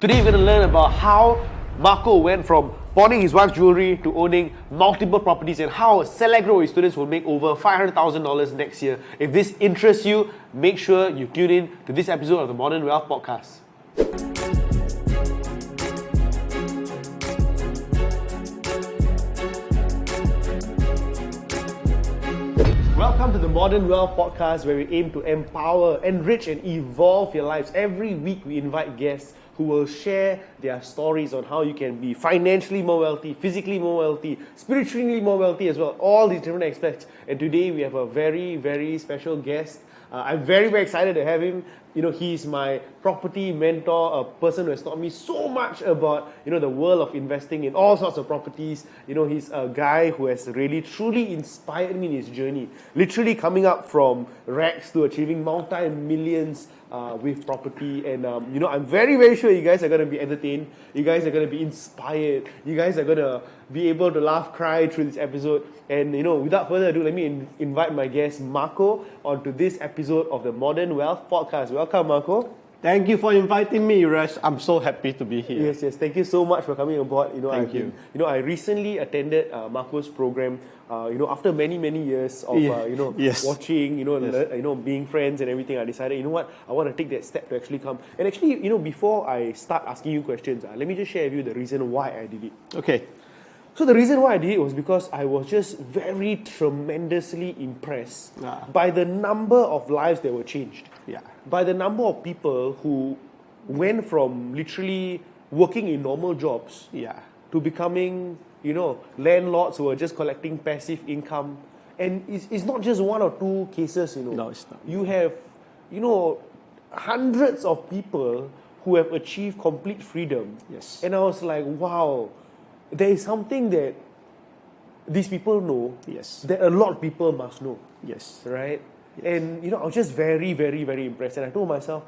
Today we're going to learn about how Marko went from pawning his wife's jewelry to owning multiple properties and how a select group of his students will make over $500,000 next year. If this interests you, make sure you tune in to this episode of the Modern Wealth Podcast. Welcome to the Modern Wealth Podcast, where we aim to empower, enrich and evolve your lives. Every week we invite guests who will share their stories on how you can be financially more wealthy, physically more wealthy, spiritually more wealthy as well, all these different aspects. And today we have a very, very special guest. I'm very, very excited to have him. He's my property mentor, a person who has taught me so much about, the world of investing in all sorts of properties. He's a guy who has really, truly inspired me in his journey. Literally coming up from rags to achieving multi-millions with property. And, I'm very, very sure you guys are going to be entertained. You guys are going to be inspired. You guys are going to be able to laugh, cry through this episode. And, without further ado, let me invite my guest, Marko, onto this episode of the Modern Wealth Podcast. Welcome, Marko. Thank you for inviting me, Rash. I'm so happy to be here. Yes. Thank you so much for coming aboard. Thank you. I recently attended Marko's program. After many years of watching, being friends and everything, I decided, I want to take that step to actually come. And actually, before I start asking you questions, let me just share with you the reason why I did it. Okay. So the reason why I did it was because I was just very tremendously impressed by the number of lives that were changed. Yeah. By the number of people who went from literally working in normal jobs to becoming, landlords who are just collecting passive income. And it's not just one or two cases, No, it's not. You have, hundreds of people who have achieved complete freedom. Yes. And I was like, wow, there is something that these people know that a lot of people must know. Yes. Right? Yes. And, I was just very, very, very impressed. And I told myself,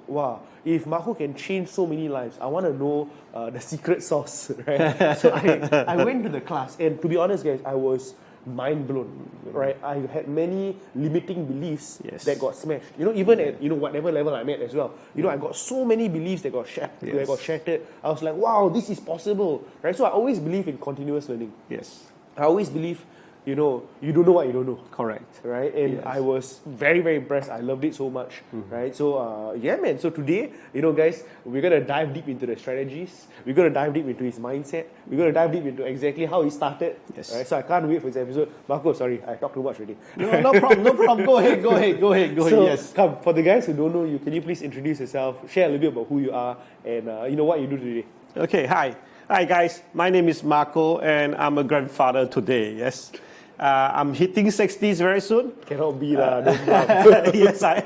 wow, if Marko can change so many lives, I want to know the secret sauce, right? So I went to the class, and to be honest, guys, I was mind blown, right? I had many limiting beliefs that got smashed. Even at whatever level I'm at as well. I got so many beliefs that got shattered. I was like, wow, this is possible, right? So I always believe in continuous learning. Yes. I always believe, you don't know what you don't know. Correct. Right? And I was very, very impressed. I loved it so much. Right? So, man. So today, guys, we're going to dive deep into the strategies. We're going to dive deep into his mindset. We're going to dive deep into exactly how he started. Yes. Right? So I can't wait for this episode. Marko, sorry, I talked too much already. No problem. Go ahead. So, Yes. Come, for the guys who don't know you, can you please introduce yourself, share a little bit about who you are, and what you do today? Okay, Hi guys, my name is Marko and I'm a grandfather today, yes. I'm hitting 60s very soon. Cannot be lah, don't bluff. Yes, I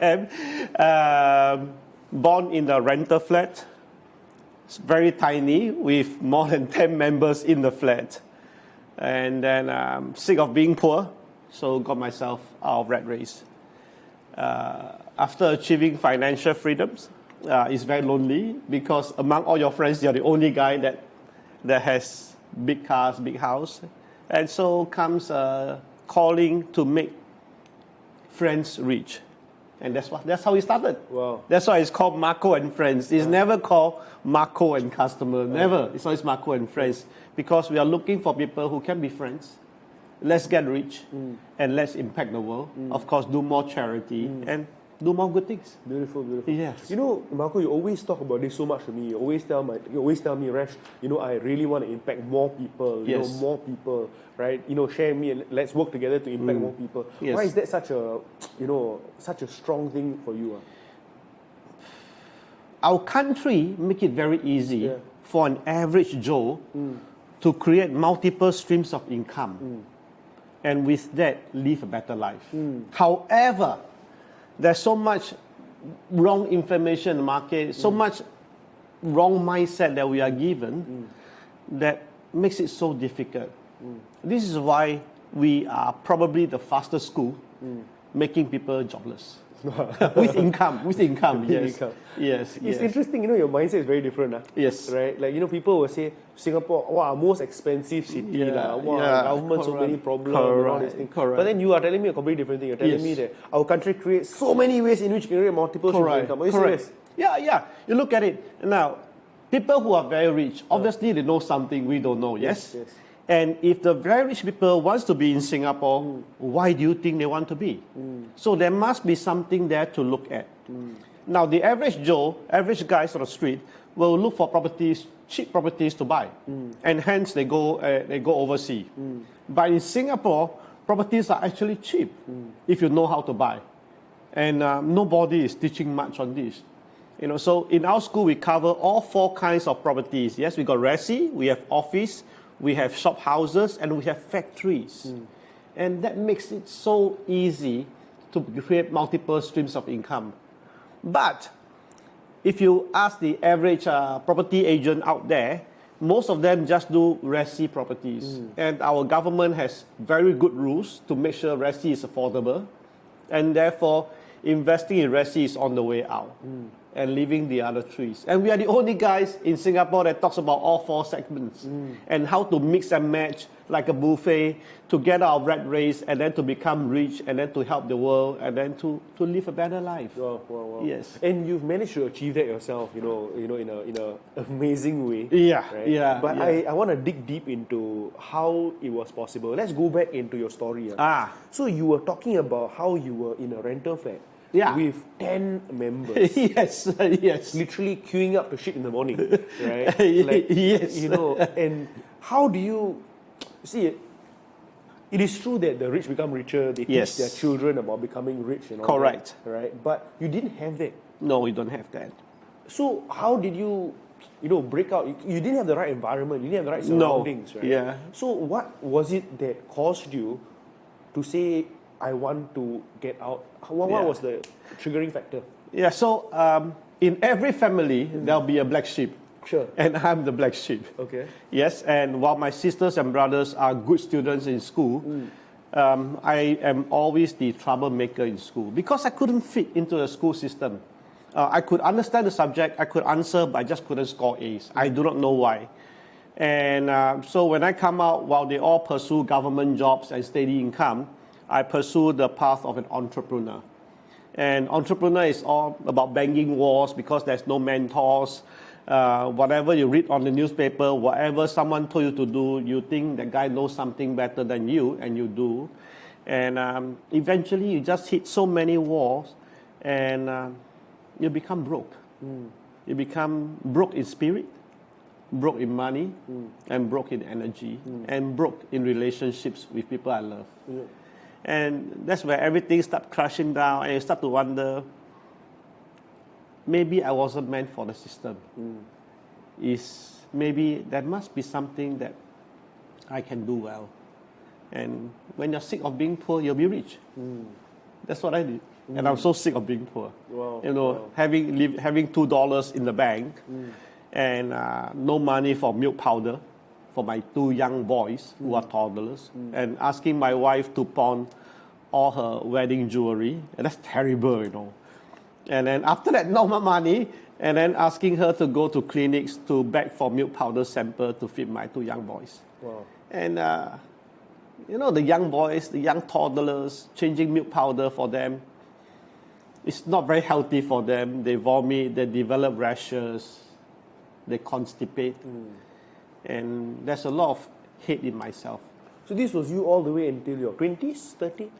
am. Born in a rental flat. It's very tiny with more than 10 members in the flat. And then I'm sick of being poor, so got myself out of rat race. After achieving financial freedoms, it's very lonely because among all your friends, you're the only guy that has big cars, big house. And so comes calling to make friends rich. And that's how it started. Wow. That's why it's called Marko and Friends. It's never called Marko and Customer. Never. It's always Marko and Friends. Because we are looking for people who can be friends. Let's get rich and let's impact the world. Of course, do more charity and do more good things. Beautiful. Yes. Marko, you always talk about this so much to me. You always tell me, Rash, I really want to impact more people. More people, right? Share me and let's work together to impact more people. Yes. Why is that such a strong thing for you? Our country make it very easy for an average Joe to create multiple streams of income, and with that live a better life. However, there's so much wrong information in the market, so much wrong mindset that we are given that makes it so difficult. This is why we are probably the fastest school making people jobless. with income, yes. Yes. It's interesting, your mindset is very different. Yes. Right? Like, people will say, Singapore, wow, most expensive city. Government, so many problems and all these things. Correct. But then you are telling me a completely different thing. You're telling me that our country creates so many ways in which you can create multiple streams of income. Are you serious? Yeah. You look at it. Now, People who are very rich, obviously they know something we don't know, yes? Yes. And if the very rich people wants to be in Singapore, why do you think they want to be? So there must be something there to look at. Now the average Joe, average guys on the street will look for properties, cheap properties to buy, and hence they go overseas. But in Singapore, properties are actually cheap if you know how to buy, and nobody is teaching much on this. So in our school we cover all 4 kinds of properties. Yes, we got resi, we have office, we have shop houses, and we have factories. And that makes it so easy to create multiple streams of income. But if you ask the average property agent out there, most of them just do resi properties. And our government has very good rules to make sure resi is affordable. And therefore, investing in resi is on the way out. And leaving the other 3. And we are the only guys in Singapore that talks about all 4 segments and how to mix and match like a buffet to get out of rat race and then to become rich and then to help the world and then to live a better life. Wow. Yes. And you've managed to achieve that yourself, in a amazing way. Yeah, right? yeah. But yeah. I want to dig deep into how it was possible. Let's go back into your story. So you were talking about how you were in a rental flat. Yeah. With 10 members. yes. Literally queuing up to shit in the morning, right? Yes. And how do you see? It is true that the rich become richer. They teach their children about becoming rich and all Correct. that, right? But you didn't have that. No, we don't have that. So how did you break out? You didn't have the right environment. You didn't have the right surroundings, right? Yeah. So what was it that caused you to say, I want to get out? What was the triggering factor? Yeah, so in every family, there'll be a black sheep. Sure. And I'm the black sheep. Okay. Yes, and while my sisters and brothers are good students in school, I am always the troublemaker in school because I couldn't fit into the school system. I could understand the subject, I could answer, but I just couldn't score A's. I do not know why. And so when I come out, while they all pursue government jobs and steady income, I pursue the path of an entrepreneur. And entrepreneur is all about banging walls because there's no mentors. Whatever you read on the newspaper, whatever someone told you to do, you think the guy knows something better than you, and you do. And eventually you just hit so many walls, and you become broke. You become broke in spirit, broke in money, and broke in energy, and broke in relationships with people I love. And that's where everything starts crashing down, and you start to wonder, maybe I wasn't meant for the system. Maybe there must be something that I can do well. And when you're sick of being poor, you'll be rich. That's what I did. And I'm so sick of being poor. Having $2 in the bank and no money for milk powder for my 2 young boys who are toddlers, and asking my wife to pawn all her wedding jewelry. And that's terrible, And then after that, no more money, and then asking her to go to clinics to beg for milk powder sample to feed my 2 young boys. Wow. And, the young boys, the young toddlers, changing milk powder for them, it's not very healthy for them. They vomit, they develop rashes, they constipate. And there's a lot of hate in myself. So this was you all the way until your 20s, 30s?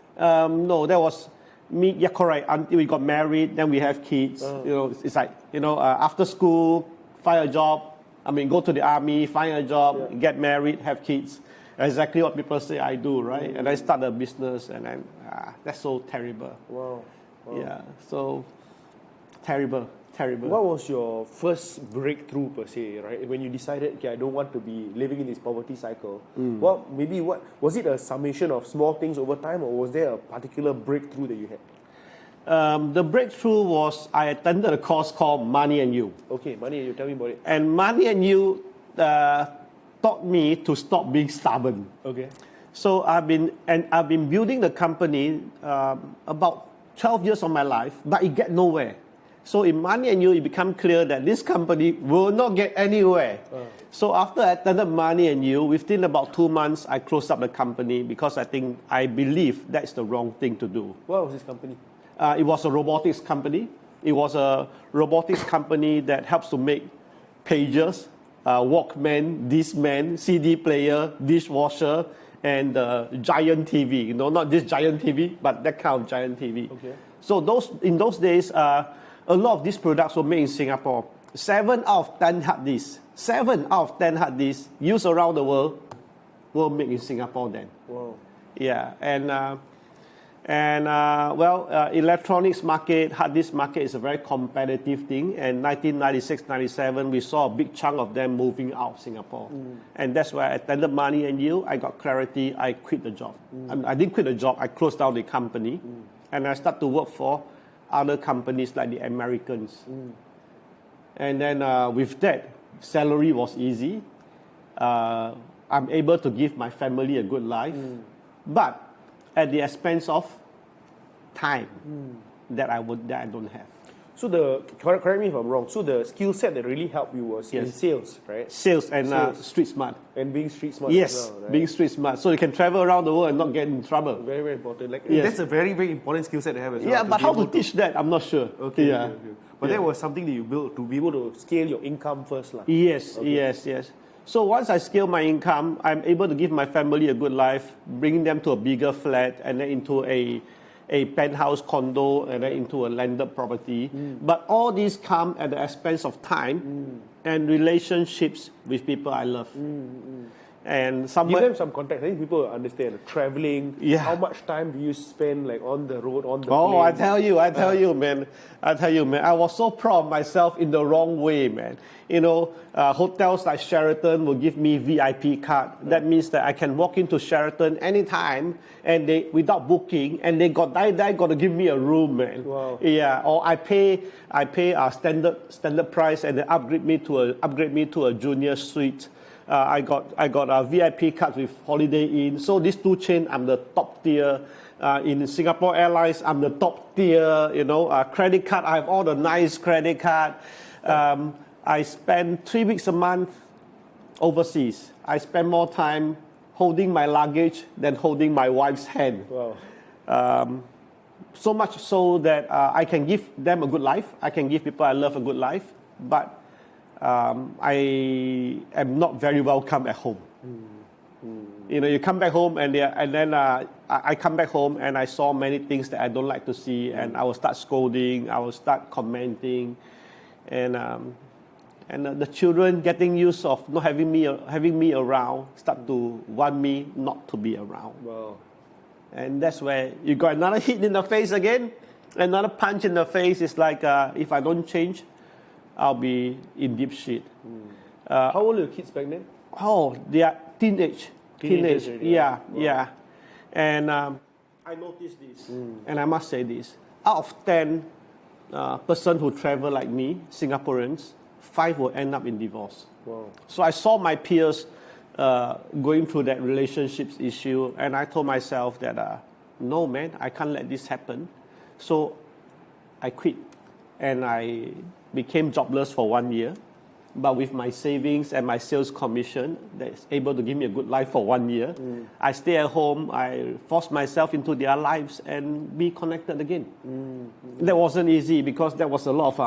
No, that was me. Yeah, correct. Until we got married, then we have kids. It's like, after school, find a job. Go to the army, find a job, get married, have kids. Exactly what people say I do, right? And I start a business, and then that's so terrible. Wow. Yeah, so terrible. What was your first breakthrough per se, right? When you decided, okay, I don't want to be living in this poverty cycle. What was it a summation of small things over time, or was there a particular breakthrough that you had? The breakthrough was I attended a course called Money and You. Okay, Money and You, tell me about it. And Money and You taught me to stop being stubborn. Okay. So I've been building the company about 12 years of my life, but it get nowhere. So in Money and You, it became clear that this company will not get anywhere. So after I attended Money and You, within about 2 months, I closed up the company because I believe that's the wrong thing to do. What was this company? It was a robotics company. It was a robotics company that helps to make pagers, Walkman, Discman, CD player, dishwasher, and giant TV. You know, not this giant TV, but that kind of giant TV. Okay. So in those days, a lot of these products were made in Singapore. 7 out of 10 hard disks, 7 out of 10 hard disks used around the world were made in Singapore then. Wow. Yeah, electronics market, hard disk market is a very competitive thing. And 1996, 97, we saw a big chunk of them moving out of Singapore. And that's why I attended Money and You. I got clarity. I quit the job. I didn't quit the job. I closed down the company. And I started to work for other companies like the Americans. And then with that, salary was easy. I'm able to give my family a good life. But at the expense of time that I don't have. So correct me if I'm wrong. So the skill set that really helped you was in sales, right? Sales and street smart. And being street smart. Yes, as well, right? being street smart. So you can travel around the world and not get in trouble. Very, very important. Like Yes. that's a very, very important skill set to have as well. Yeah, but be how able to teach that? I'm not sure. Okay. Yeah. Okay. But that was something that you built to be able to scale your income first, lah. Yes, yes. So once I scale my income, I'm able to give my family a good life, bringing them to a bigger flat and then into a penthouse condo and then into a landed property. But all these come at the expense of time and relationships with people I love. And Give them some context. I think people will understand. Traveling, Yeah. how much time do you spend like on the road, on the plane? Oh, I tell you, man. I was so proud of myself in the wrong way, man. You know, hotels like Sheraton will give me VIP card. That means that I can walk into Sheraton anytime and they without booking, and they got to give me a room, man. Wow. Yeah, or I pay standard price and they upgrade me to a junior suite. I got a VIP card with Holiday Inn. So these two chains, I'm the top tier. In Singapore Airlines, I'm the top tier. You know, credit card, I have all the nice credit card. I spend 3 weeks a month overseas. I spend more time holding my luggage than holding my wife's hand. Wow. So much so that I can give them a good life. I can give people I love a good life. But I am not very welcome at home. You know, you come back home and then I come back home and I saw many things that I don't like to see, and I will start scolding, I will start commenting, and the children getting used of not having me around start to want me not to be around. Wow. And that's where you got another hit in the face again, another punch in the face. It's like if I don't change, I'll be in deep shit. How old are your kids back then? Oh, they are teenage. Already, Yeah, wow. yeah. And I noticed this, and I must say this. Out of 10 person who travel like me, Singaporeans, 5 will end up in divorce. Wow. So I saw my peers going through that relationships issue, and I told myself that, no, man, I can't let this happen. So I quit, and I became jobless for 1 year. But with my savings and my sales commission that's able to give me a good life for 1 year, I stay at home, I force myself into their lives and be connected again. That wasn't easy because there was a lot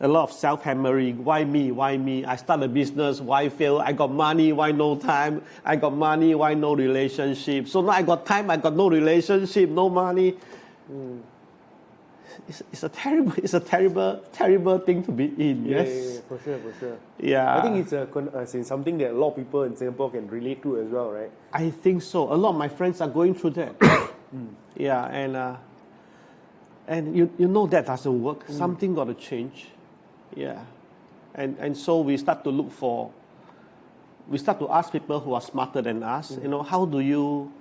of self-hammering. Why me? Why me? I start a business. Why fail? I got money. Why no time? I got money. Why no relationship? So now I got time. I got no relationship, no money. It's a terrible thing to be in. Yes. Yeah, for sure. Yeah. I think it's something that a lot of people in Singapore can relate to as well, right? I think so. A lot of my friends are going through that. Yeah, and you know that doesn't work. Something got to change. Yeah, and so we start to ask people who are smarter than us. You know, how do you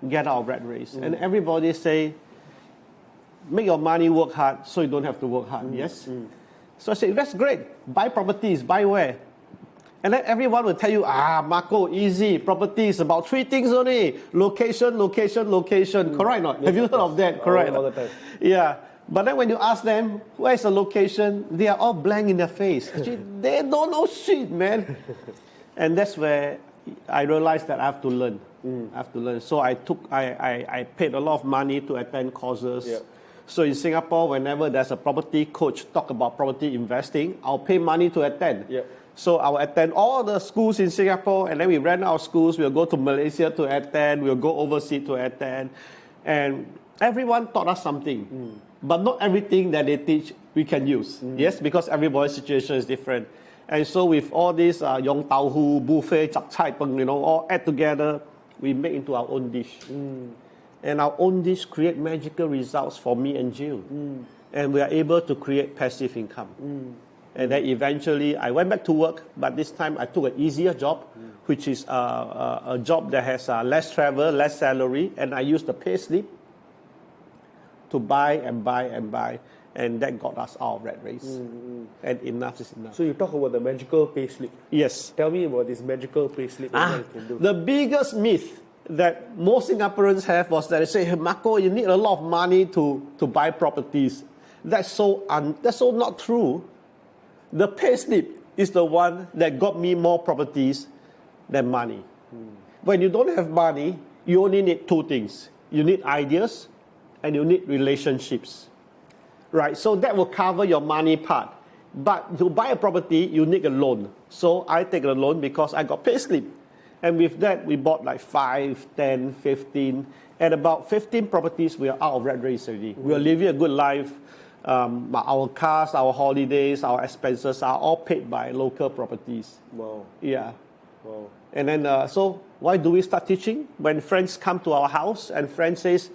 get out of rat race? And everybody say, make your money work hard so you don't have to work hard. Yes. So I say, that's great. Buy properties. Buy where? And then everyone will tell you, Marko, easy. Property is about 3 things only. Location. Correct or not? Have you heard of that? Correct. All the time. Yeah. But then when you ask them, where's the location? They are all blank in their face. Actually, they don't know shit, man. And that's where I realized that I have to learn. I have to learn. So I paid a lot of money to attend courses. Yeah. So in Singapore, whenever there's a property coach talk about property investing, I'll pay money to attend. Yeah. So I'll attend all the schools in Singapore, and then we rent our schools. We'll go to Malaysia to attend. We'll go overseas to attend. And everyone taught us something. But not everything that they teach we can use. Yes, because everybody's situation is different. And so with all this yong tau hu, buffet, chap chai peng, all add together, we make into our own dish. And our own dish create magical results for me and Jill. And we are able to create passive income. And then eventually I went back to work, but this time I took an easier job, which is a job that has less travel, less salary, and I used the pay slip to buy and buy and buy. And that got us out of rat race. And enough is enough. So you talk about the magical payslip. Yes. Tell me about this magical payslip and what it can do. The biggest myth that most Singaporeans have was that they say, hey, Marko, you need a lot of money to buy properties. That's so not true. The payslip is the one that got me more properties than money. When you don't have money, you only need two things. You need ideas and you need relationships. Right, so that will cover your money part. But to buy a property, you need a loan. So I take a loan because I got payslip. And with that, we bought like 5, 10, 15. At about 15 properties, we are out of rat race already. We are living a good life. Our cars, our holidays, our expenses are all paid by local properties. Wow. Yeah. Wow. And then, so why do we start teaching? When friends come to our house and friends says,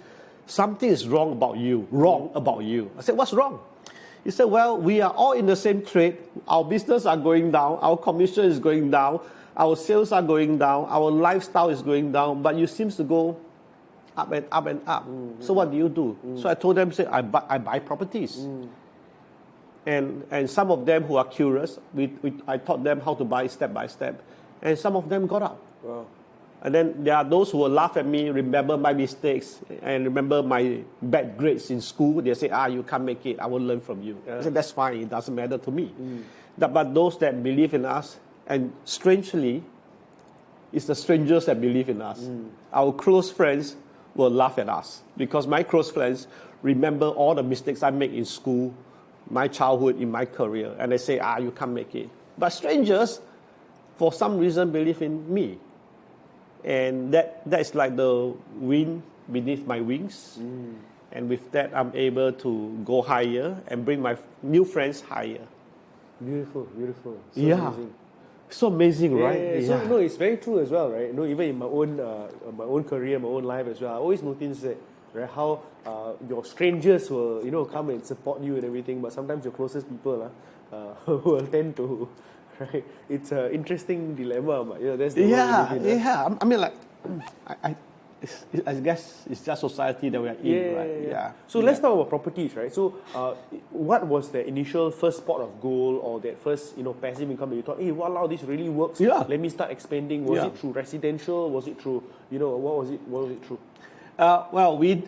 something is wrong about you. I said, what's wrong? He said, well, we are all in the same trade. Our business are going down. Our commission is going down. Our sales are going down. Our lifestyle is going down. But you seem to go up and up and up. So what do you do? So I told them, say, I buy properties. And some of them who are curious, I taught them how to buy step by step. And some of them got up. Wow. And then there are those who will laugh at me, remember my mistakes, and remember my bad grades in school. They say, you can't make it. I will learn from you. I said, that's fine. It doesn't matter to me. But those that believe in us, and strangely, it's the strangers that believe in us. Our close friends will laugh at us because my close friends remember all the mistakes I made in school, my childhood, in my career. And they say, you can't make it. But strangers, for some reason, believe in me. And that's like the wind beneath my wings. And with that, I'm able to go higher and bring my new friends higher. Beautiful. So yeah. amazing. So amazing, right? Yeah. So, no, it's very true as well, right? Even in my own career, my own life as well, I always notice that, right, how your strangers will, come and support you and everything, but sometimes your closest people will tend to, right? It's an interesting dilemma, but that's the world we live in, I mean, like, I guess it's just society that we are in, right? Yeah. So let's talk about properties, right? So, what was the initial first pot of gold or that first, passive income that you thought, hey, wow, this really works. Yeah. Let me start expanding. Was it through residential? Was it through, what was it through? Well, we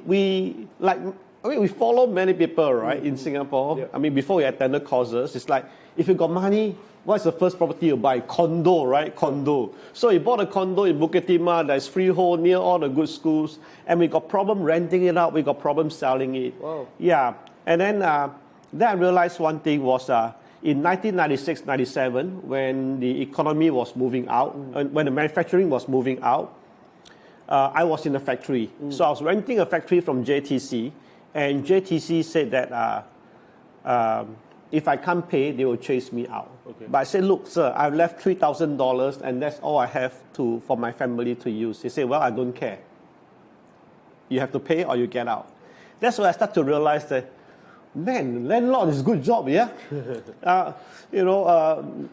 follow many people, right, in Singapore. Yeah. I mean, before we attended courses, it's like, if you got money, what's the first property you buy? Condo, right? Condo. So we bought a condo in Bukit Timah that's freehold near all the good schools, and we got problem renting it out. We got problem selling it. Wow. Yeah. And then I realized one thing was in 1996-97, when the economy was moving out, when the manufacturing was moving out, I was in a factory. So I was renting a factory from JTC, and JTC said that if I can't pay, they will chase me out. Okay. But I said, look, sir, I've left $3,000 and that's all I have for my family to use. He said, well, I don't care. You have to pay or you get out. That's when I start to realize that, man, landlord is a good job, yeah?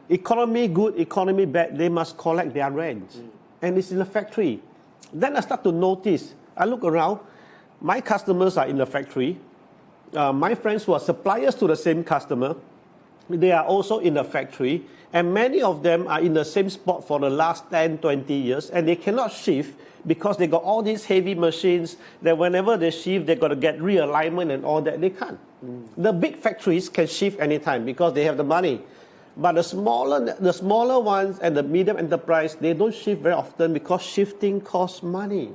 Economy good, economy bad, they must collect their rent. And it's in a factory. Then I start to notice, I look around, my customers are in the factory. My friends who are suppliers to the same customer, they are also in the factory, and many of them are in the same spot for the last 10, 20 years, and they cannot shift because they got all these heavy machines that whenever they shift, they got to get realignment and all that. They can't. The big factories can shift anytime because they have the money. But the smaller ones and the medium enterprise, they don't shift very often because shifting costs money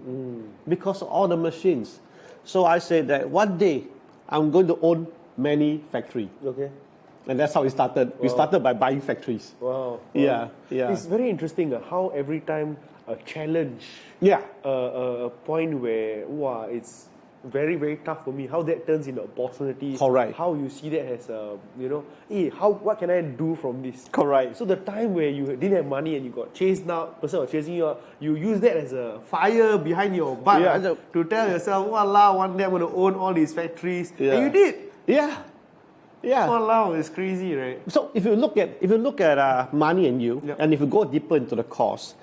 because of all the machines. So I say that one day, I'm going to own many factories. Okay. And that's how it started. We started by buying factories. Wow. Yeah, yeah. It's very interesting how every time a challenge, Yeah. a point where, wow, it's very, very tough for me, how that turns into opportunity. Correct. How you see that as, hey, what can I do from this? Correct. So the time where you didn't have money and you got chased out, person was chasing you out, you use that as a fire behind your butt to tell yourself, walao, one day I'm going to own all these factories. Yeah. And you did. Yeah. Yeah. Walao, it's crazy, right? So if you look at money and you, Yep. and if you go deeper into the course,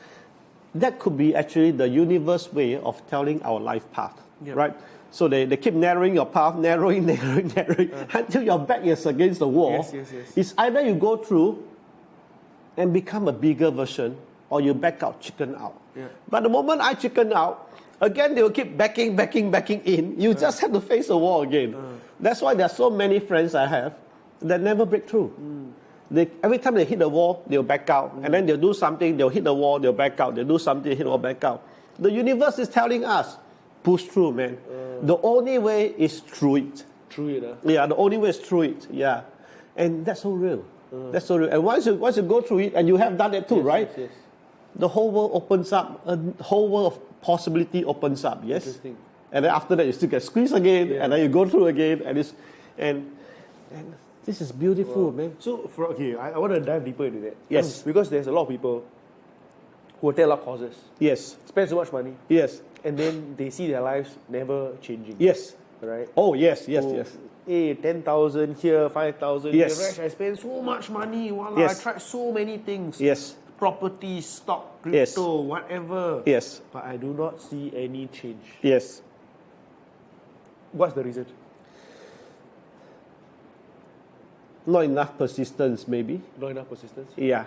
that could be actually the universe way of telling our life path, Yep. right? So they keep narrowing your path, narrowing until your back is against the wall. Yes. It's either you go through and become a bigger version, or you back out, chicken out. Yeah. But the moment I chicken out, again they will keep backing in. You just have to face the wall again. That's why there are so many friends I have that never break through. Every time they hit the wall, they'll back out. And then they'll do something, they'll hit the wall, they'll back out. They'll do something, hit the wall, back out. The universe is telling us, push through, man. The only way is through it. Through it, Yeah, the only way is through it. Yeah. And that's so real. That's so real. And once you go through it, and you have done it too, right? Yes. The whole world opens up. A whole world of possibility opens up. Yes. Interesting. And then after that, you still get squeezed again, and then you go through again, and this is beautiful, man. So, I want to dive deeper into that. Yes. Because there's a lot of people who attend a lot of courses, Yes. spend so much money, Yes. and then they see their lives never changing. Yes. Right? Oh, yes. So, hey, 10,000 here, 5,000 Yes. here. Rash, I spent so much money. Wallah, Yes. I tried so many things. Yes. Property, stock, Yes. crypto, whatever. Yes. But I do not see any change. Yes. What's the reason? Not enough persistence, maybe. Not enough persistence? Yeah.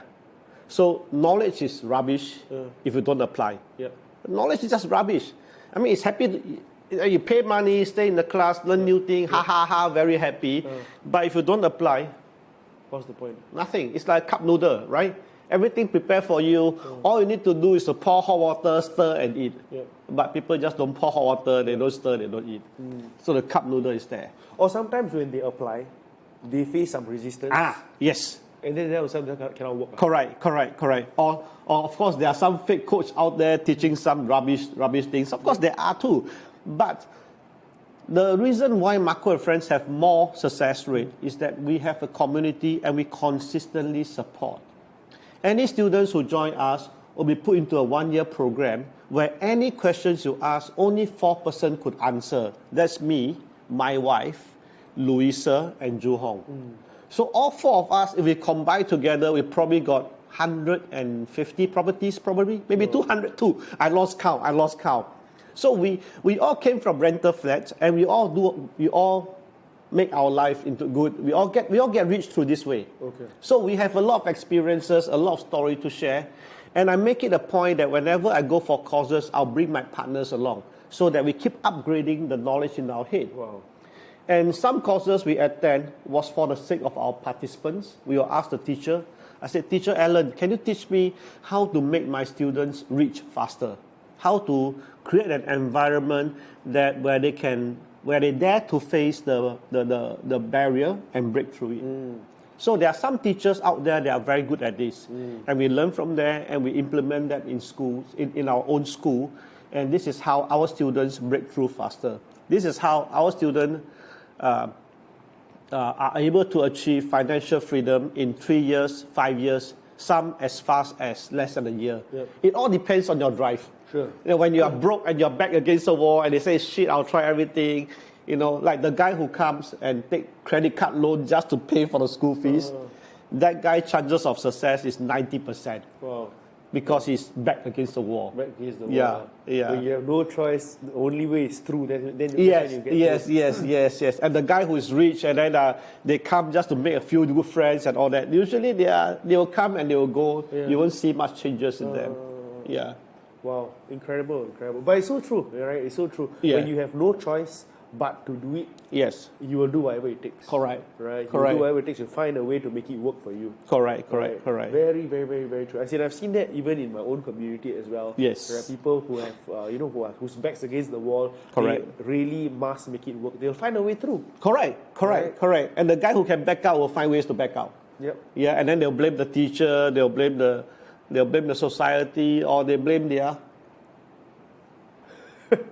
So knowledge is rubbish if you don't apply. Yeah. Knowledge is just rubbish. I mean, it's happy. You pay money, stay in the class, learn new things, very happy. But if you don't apply, What's the point? nothing. It's like cup noodle, right? Everything prepared for you. All you need to do is to pour hot water, stir, and eat. Yeah. But people just don't pour hot water, they don't stir, they don't eat. So the cup noodle is there. Or sometimes when they apply, they face some resistance. Yes. And then that also cannot work. Correct. Or of course, there are some fake coach out there teaching some rubbish things. Of course, there are too. But the reason why Marko and friends have more success rate is that we have a community and we consistently support. Any students who join us will be put into a one-year program where any questions you ask, only 4% could answer. That's me, my wife, Louisa, and Ju Hong. So all four of us, if we combine together, we probably got 150 properties, maybe 200 too. I lost count. So we all came from rental flats, and we all make our life into good. We all get rich through this way. Okay. So we have a lot of experiences, a lot of story to share, and I make it a point that whenever I go for courses, I'll bring my partners along so that we keep upgrading the knowledge in our head. Wow. And some courses we attend was for the sake of our participants. We will ask the teacher. I said, Teacher Alan, can you teach me how to make my students reach faster? How to create an environment where they dare to face the barrier and break through it. So there are some teachers out there that are very good at this. And we learn from there and we implement that in schools, in our own school. And this is how our students break through faster. This is how our students are able to achieve financial freedom in 3 years, 5 years, some as fast as less than a year. Yep. It all depends on your drive. Sure. You know, when you are broke and you're back against the wall and they say, shit, I'll try everything. You know, like the guy who comes and take credit card loan just to pay for the school fees, that guy chances of success is 90%. Wow. Because he's back against the wall. Back against the wall. Yeah. When you have no choice, the only way is through. Then Yes, you get through. yes. And the guy who is rich and then they come just to make a few good friends and all that. Usually they will come and they will go. Yeah. You won't see much changes in them. Yeah. Wow, incredible. But it's so true, right? It's so true. Yeah. When you have no choice, but to do it, Yes. you will do whatever it takes. Correct. Right? You Correct. will do whatever it takes to find a way to make it work for you. Correct. Right? Very, very, very, very true. I've seen that even in my own community as well. Yes. There are people who have, whose backs against the wall. Correct. They really must make it work. They'll find a way through. Correct. And the guy who can back out will find ways to back out. Yep. Yeah, and then they'll blame the teacher, they'll blame the society, or they blame their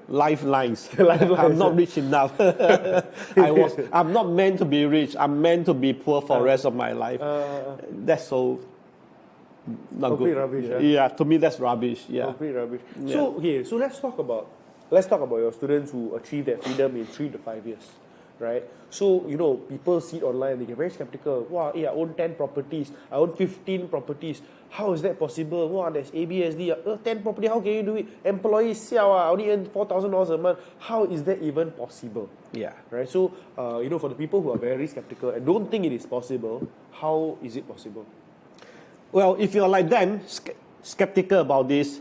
lifelines. I'm not rich enough. I'm not meant to be rich. I'm meant to be poor for the rest of my life. That's so not complete good. rubbish. Yeah, to me that's rubbish. Yeah. Complete rubbish. Yeah. So let's talk about your students who achieve that freedom in 3 to 5 years, right? So people see it online, they get very skeptical. Wow, I own 10 properties. I own 15 properties. How is that possible? Wow, there's ABSD. 10 property. How can you do it? Employees, I only earn $4,000 a month. How is that even possible? Yeah. Right. So for the people who are very skeptical and don't think it is possible, how is it possible? Well, if you're like them, skeptical about this,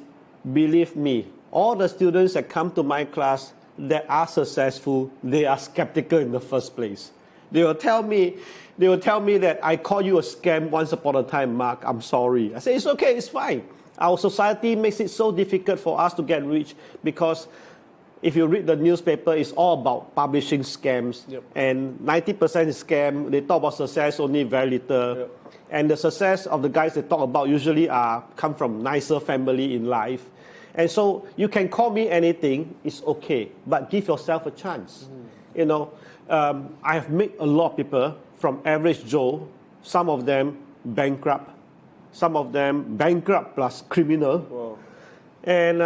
believe me, all the students that come to my class that are successful, they are skeptical in the first place. They will tell me that I call you a scam once upon a time, Mark. I'm sorry. I say, it's okay, it's fine. Our society makes it so difficult for us to get rich because if you read the newspaper, it's all about publishing scams. Yep. And 90% is scam. They talk about success only very little. Yep. And the success of the guys they talk about usually come from nicer family in life. And so you can call me anything, it's okay, but give yourself a chance. I have met a lot of people from average Joe, some of them bankrupt, some of them bankrupt plus criminal. Wow. And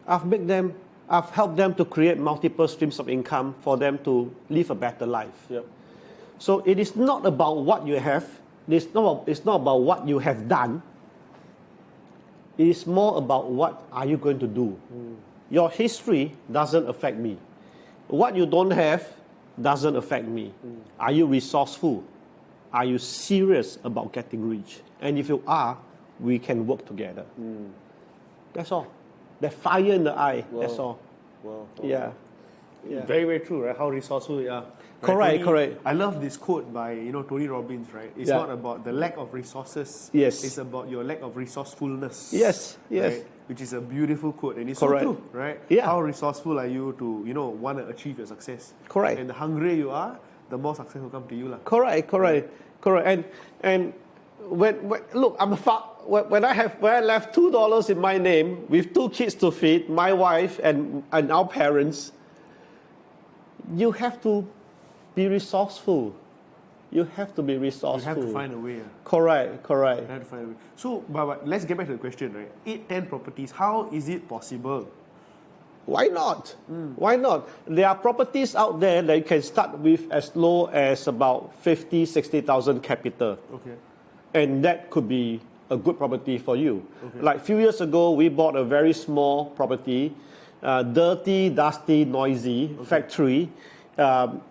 I've helped them to create multiple streams of income for them to live a better life. Yep. So it is not about what you have, it's not about what you have done. It is more about what are you going to do. Your history doesn't affect me. What you don't have doesn't affect me. Are you resourceful? Are you serious about getting rich? And if you are, we can work together. That's all. That fire in the eye, Wow. that's all. Wow. Yeah. Very, very true, right? How resourceful we are. Correct, correct. I love this quote by Tony Robbins, right? It's not about the lack of resources. Yes. It's about your lack of resourcefulness. Yes. Right? Which is a beautiful quote, and it's Correct. so true, right? Yeah. How resourceful are you to want to achieve your success? Correct. And the hungrier you are, the more success will come to you, lah. Correct. And when look, when I left $2 in my name with 2 kids to feed, my wife and our parents, you have to be resourceful. You have to be resourceful. You have to find a way. Correct. You have to find a way. So, but let's get back to the question, right? 8, 10 properties. How is it possible? Why not? Why not? There are properties out there that you can start with as low as about 50,000, 60,000 capital. Okay. And that could be a good property for you. Okay. Like a few years ago, we bought a very small property, dirty, dusty, noisy factory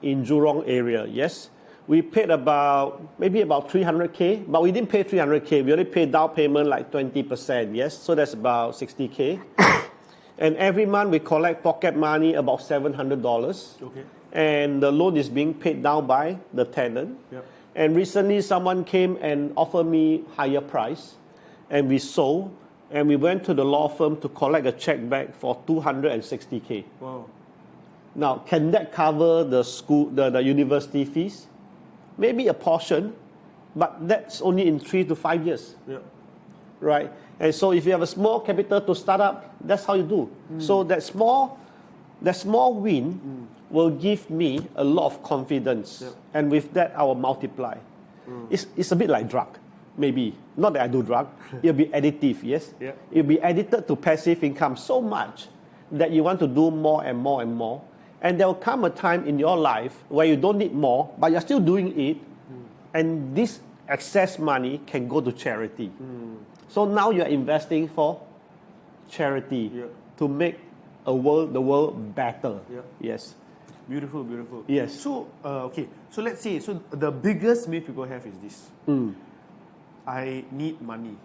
in Jurong area, yes. We paid maybe about 300K, but we didn't pay 300K. We only paid down payment like 20%, yes. So that's about 60K. And every month we collect pocket money about $700. Okay. And the loan is being paid down by the tenant. Yep. And recently someone came and offered me higher price, and we sold, and we went to the law firm to collect a check back for 260K. Wow. Now, can that cover the university fees? Maybe a portion, but that's only in 3 to 5 years, Yeah. right? And so if you have a small capital to start up, that's how you do. So that small win will give me a lot of confidence. Yep. And with that, I will multiply. It's a bit like drug, maybe. Not that I do drug. It'll be additive, yes? Yep. It'll be addicted to passive income so much that you want to do more and more and more. And there will come a time in your life where you don't need more, but you're still doing it. And this excess money can go to charity. So now you're investing for charity to make the world better. Yeah. Yes. Beautiful, beautiful. Yes. So, okay. So let's say, the biggest myth people have is this. I need money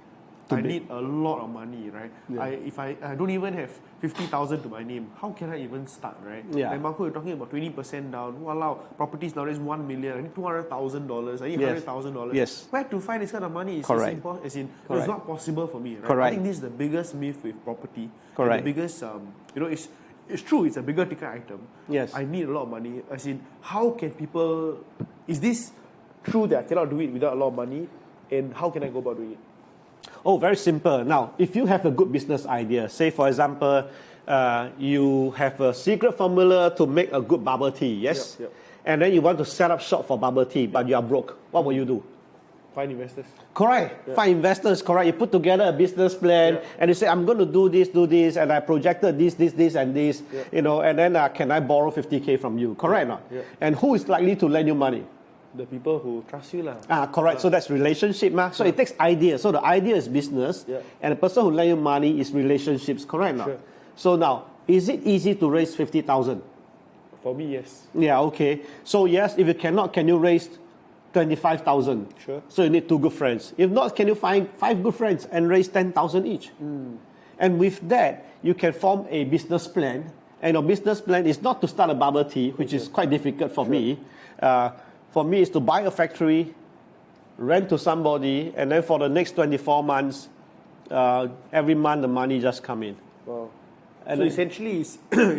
I need a lot of money, right? Yeah. If I don't even have 50,000 to my name, how can I even start, right? Yeah. Like Marko, you're talking about 20% down. Walao, properties nowadays 1 million. I need $200,000. I need $100,000. Yes. Where to find this kind of money? Correct. It's not possible for me, right? Correct. I think this is the biggest myth with property. Correct. And the biggest, it's true. It's a bigger ticket item. Yes. I need a lot of money. As in, how can people? Is this true that I cannot do it without a lot of money? And how can I go about doing it? Oh, very simple. Now, if you have a good business idea, say for example, you have a secret formula to make a good bubble tea, yes? Yep. And then you want to set up shop for bubble tea, but you are broke. What will you do? Find investors. Correct. Yeah. Find investors, correct. You put together a business plan and you say, I'm going to do this, and I projected this, and this, and then can I borrow 50K from you? Correct or not? Yeah. And who is likely to lend you money? The people who trust you lah. Correct. So that's relationship. So it takes idea. So the idea is business, and the person who lend you money is relationships. Correct or not? Sure. So now, is it easy to raise 50,000? For me, yes. Yeah, okay. So yes, if you cannot, can you raise 25,000? Sure. So you need 2 good friends. If not, can you find 5 good friends and raise 10,000 each? And with that, you can form a business plan. And your business plan is not to start a bubble tea, which is quite difficult for me. For me, it's to buy a factory, rent to somebody, and then for the next 24 months, every month the money just come in. Wow. And so essentially, is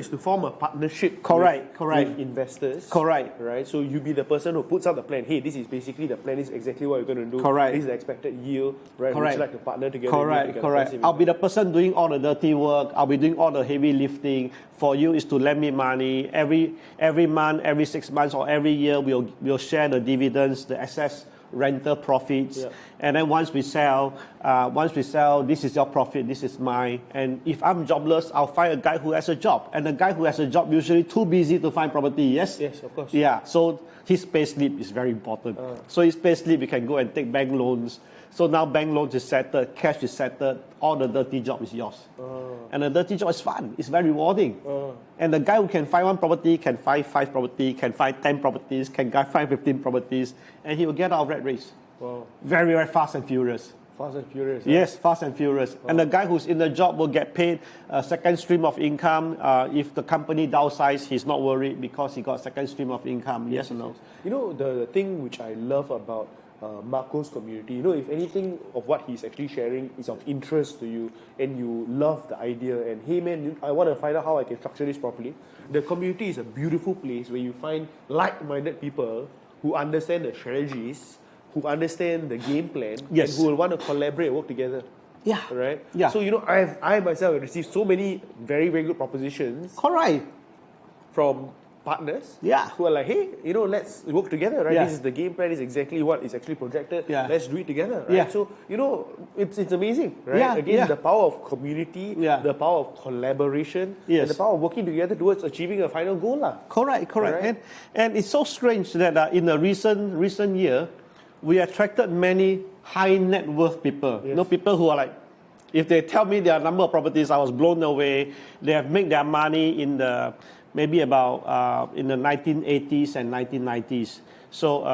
to form a partnership correct. with investors. Correct. Right? So you be the person who puts out the plan. Hey, this is basically the plan. This is exactly what you're going to do. Correct. This is the expected yield. Right? Correct. Would you like to partner together? Correct. I'll be the person doing all the dirty work. I'll be doing all the heavy lifting. For you is to lend me money every month, every 6 months, or every year. We'll share the dividends, the excess rental profits, and then once we sell, this is your profit, this is mine. And if I'm jobless, I'll find a guy who has a job, and the guy who has a job usually too busy to find property. Yes, of course. Yeah, so his pay slip is very important. So his pay slip, you can go and take bank loans. So now bank loans is settled, cash is settled, all the dirty job is yours. And the dirty job is fun, it's very rewarding. And the guy who can find 1 property, can find 5 properties, can find 10 properties, can find 15 properties, and he will get out of rat race. Wow. Very, very fast and furious. Fast and furious. Yes, fast and furious. And the guy who's in the job will get paid a second stream of income. If the company downsize, he's not worried because he got second stream of income. Yes or no? You know, the thing which I love about Marko's community, if anything of what he's actually sharing is of interest to you and you love the idea and hey man, I want to find out how I can structure this properly, the community is a beautiful place where you find like-minded people who understand the strategies, who understand the game plan, and who will want to collaborate and work together. Yeah. Right? Yeah. So, I myself have received so many very, very good propositions Correct. from partners Yeah. who are like, hey, let's work together, right? Yeah. This is the game plan, this is exactly what is actually projected. Yeah. Let's do it together, right? Yeah. So, it's amazing, right? Yeah, Again, yeah. the power of community, the power of collaboration, Yes. and the power of working together towards achieving a final goal. Correct. Right? And it's so strange that in the recent year, we attracted many high net worth people. Yes. People who are like, if they tell me their number of properties, I was blown away. They have made their money in the maybe about in the 1980s and 1990s. So,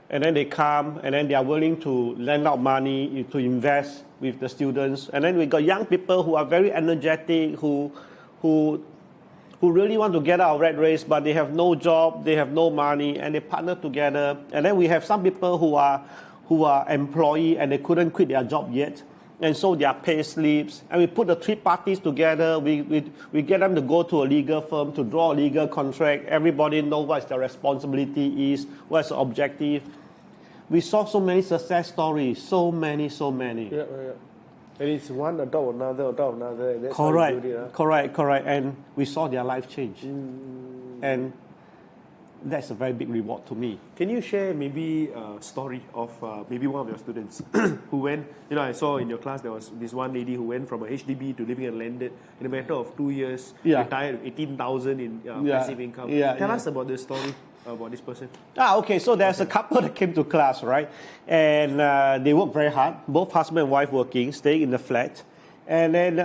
and then they come, and then they are willing to lend out money to invest with the students. And then we got young people who are very energetic, who really want to get out of rat race, but they have no job, they have no money, and they partner together. And then we have some people who are employee and they couldn't quit their job yet. And so their pay slips, and we put the 3 parties together. We get them to go to a legal firm to draw a legal contract. Everybody know what their responsibility is, what's the objective. We saw so many success stories, so many. Yeah. And it's one adult another, and that's how you do it. Correct. And we saw their life change. And that's a very big reward to me. Can you share maybe a story of maybe one of your students who went, I saw in your class there was this one lady who went from a HDB to living in a landed in a matter of 2 years, retired with 18,000 in passive income. Tell us about this story, about this person. Okay, so there's a couple that came to class, right? And they worked very hard, both husband and wife working, staying in the flat. And then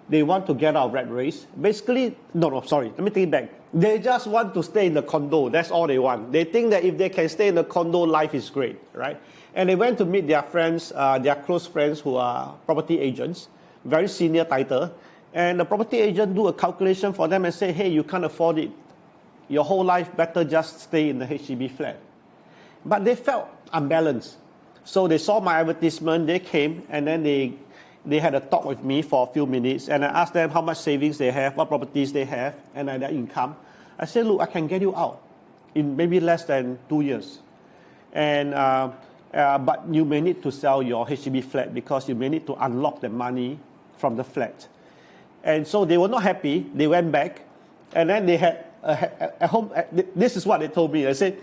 they want to get out of rat race. Basically, no, sorry, let me take it back. They just want to stay in the condo. That's all they want. They think that if they can stay in the condo, life is great, right? And they went to meet their friends, their close friends who are property agents, very senior title. And the property agent do a calculation for them and say, hey, you can't afford it. Your whole life better just stay in the HDB flat. But they felt unbalanced. So they saw my advertisement, they came, and then they had a talk with me for a few minutes, and I asked them how much savings they have, what properties they have, and their income. I said, look, I can get you out in maybe less than 2 years. And but you may need to sell your HDB flat because you may need to unlock the money from the flat. And so they were not happy. They went back, and then they had at home. This is what they told me. They said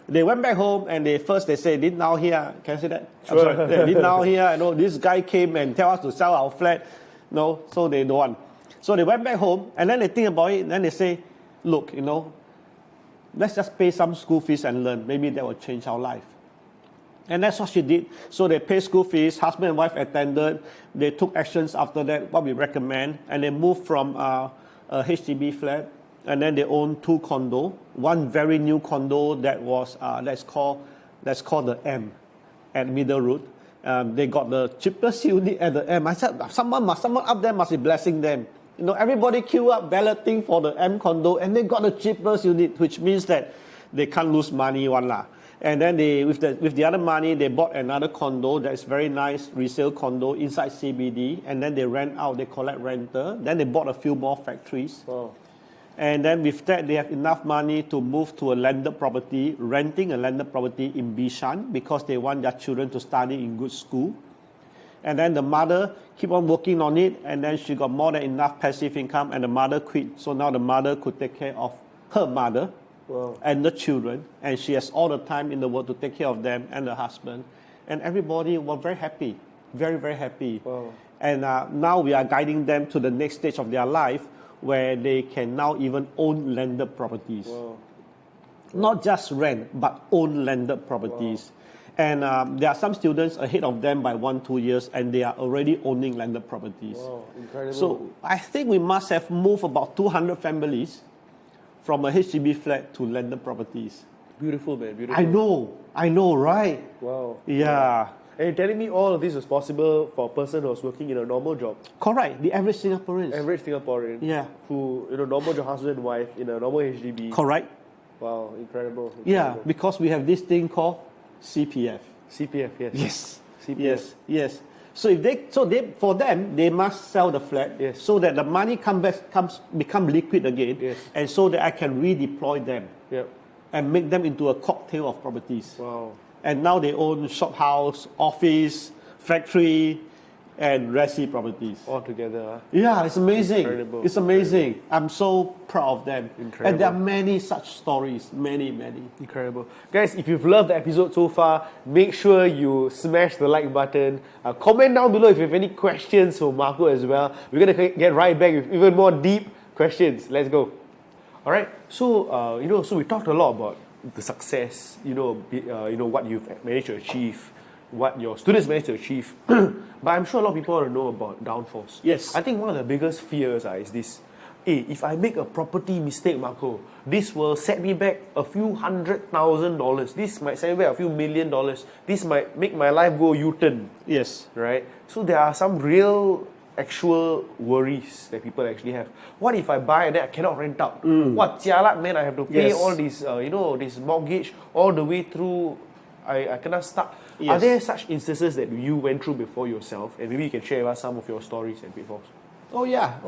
they went back home, and they said, "Didn't now here? Can I say that? Sure. I'm sorry. Didn't now here? I know this guy came and tell us to sell our flat. No, so they don't want. So they went back home, and then they think about it. And then they say, look, let's just pay some school fees and learn. Maybe that will change our life." And that's what she did. So they paid school fees, husband and wife attended, they took actions after that, what we recommend, and they moved from a HDB flat, and then they own 2 condos, one very new condo that was, that's called the M at Middle Road. They got the cheapest unit at the M. I said, someone up there must be blessing them. Everybody queue up balloting for the M condo, and they got the cheapest unit, which means that they can't lose money, one lah. And then with the other money, they bought another condo that's very nice, resale condo inside CBD. And then they rent out, they collect rental. Then they bought a few more factories. Wow. And then with that, they have enough money to move to a landed property, renting a landed property in Bishan because they want their children to study in good school. And then the mother keep on working on it, and then she got more than enough passive income, and the mother quit. So now the mother could take care of her mother. Wow. And the children, and she has all the time in the world to take care of them and the husband, and everybody was very happy, very, very happy. Wow. And now we are guiding them to the next stage of their life where they can now even own landed properties. Wow. Not just rent, but own landed properties. Wow. And there are some students ahead of them by 1-2 years, and they are already owning landed properties. Wow, incredible. So I think we must have moved about 200 families from a HDB flat to landed properties. Beautiful, man. Beautiful. I know, right? Wow. Yeah. Wow. And you're telling me all of this was possible for a person who was working in a normal job? Correct. The average Singaporean. Average Singaporean. Yeah. Who, normal job, husband and wife in a normal HDB. Correct. Wow, incredible. Yeah, because we have this thing called CPF. CPF, yes. Yes. CPF. Yes. So for them, they must sell the flat, yes, so that the money become liquid again, yes, and so that I can redeploy them, yep, and make them into a cocktail of properties. Wow. And now they own shop house, office, factory, and resi properties. All together, huh? Yeah, it's amazing. Incredible. It's amazing. I'm so proud of them. Incredible. And there are many such stories, many. Incredible. Guys, if you've loved the episode so far, make sure you smash the like button. Comment down below if you have any questions for Marko as well. We're going to get right back with even more deep questions. Let's go. All right. So, so we talked a lot about the success, what you've managed to achieve, what your students managed to achieve. But I'm sure a lot of people want to know about downfalls. Yes. I think one of the biggest fears is this. Hey, if I make a property mistake, Marko, this will set me back a few $100,000. This might set me back a few $1 million. This might make my life go U-turn. Yes. Right? So there are some real, actual worries that people actually have. What if I buy and then I cannot rent out? What jialat, man, I have to pay all this, this mortgage all the way through. I cannot start. Yes. Are there such instances that you went through before yourself? And maybe you can share with us some of your stories and pitfalls. Oh yeah.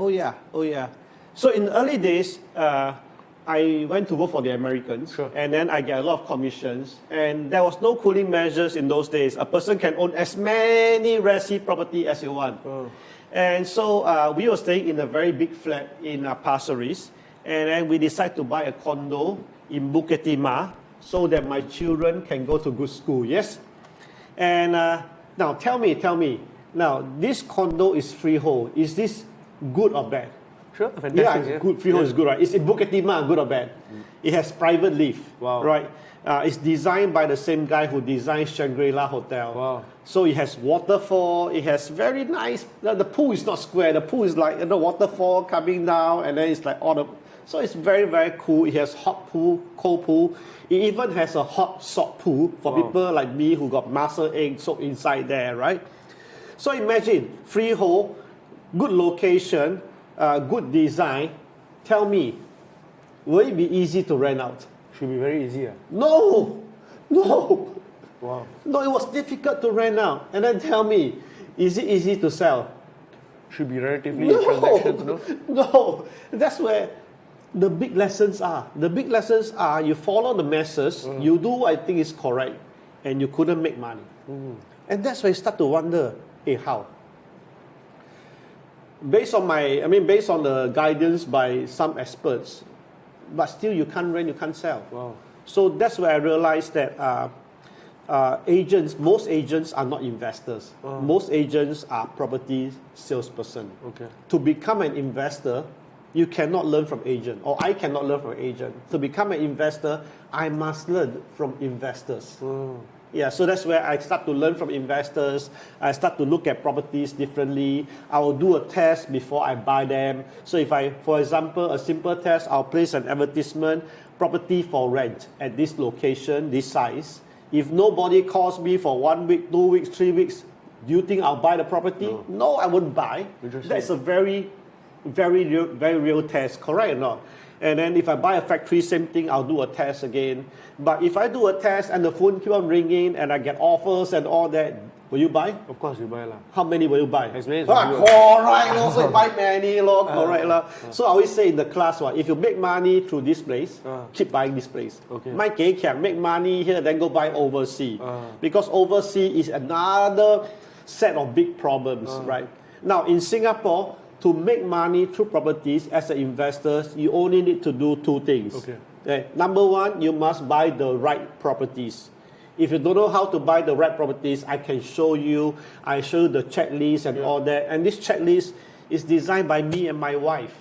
So in the early days, I went to work for the Americans, Sure. and then I get a lot of commissions, and there was no cooling measures in those days. A person can own as many resi property as you want. Oh. And so we were staying in a very big flat in Pasir Ris, and then we decided to buy a condo in Bukit Timah so that my children can go to good school, yes? And now tell me, now this condo is freehold. Is this good or bad? Sure, fantastic. Yeah, it's good. Freehold is good, right? It's in Bukit Timah, good or bad. It has private lift, Wow. right? It's designed by the same guy who designed Shangri-La Hotel. Wow. So it has waterfall. It has very nice. The pool is not square. The pool is like the waterfall coming down, and then it's like all the. So it's very, very cool. It has hot pool, cold pool. It even has a hot salt pool for Wow. people like me who got muscle ache soaked inside there, right? So imagine freehold, good location, good design. Tell me, will it be easy to rent out? Should be very easy. No. Wow. No, it was difficult to rent out. And then tell me, is it easy to sell? Should be relatively transactions, no? No. That's where the big lessons are. The big lessons are you follow the masses, you do what I think is correct, and you couldn't make money. And that's where you start to wonder, hey, how? Based on the guidance by some experts, but still you can't rent, you can't sell. Wow. So that's where I realized that most agents are not investors. Most agents are property salesperson. Okay. To become an investor, you cannot learn from agent, or I cannot learn from agent. To become an investor, I must learn from investors. Yeah, so that's where I start to learn from investors. I start to look at properties differently. I will do a test before I buy them. So for example, a simple test, I'll place an advertisement, property for rent at this location, this size. If nobody calls me for 1 week, 2 weeks, 3 weeks, do you think I'll buy the property? No, I wouldn't buy. That's a very real test, correct or not? And then if I buy a factory, same thing, I'll do a test again. But if I do a test and the phone keep on ringing and I get offers and all that, will you buy? Of course you buy lah. How many will you buy? As many as correct, also buy many, correct. So I always say in the class, if you make money through this place, keep buying this place. Okay. Make money here, then go buy overseas. Because overseas is another set of big problems, right? Now in Singapore, to make money through properties as an investor, you only need to do two things. Okay. Number one, you must buy the right properties. If you don't know how to buy the right properties, I can show you. I show you the checklist and all that. And this checklist is designed by me and my wife.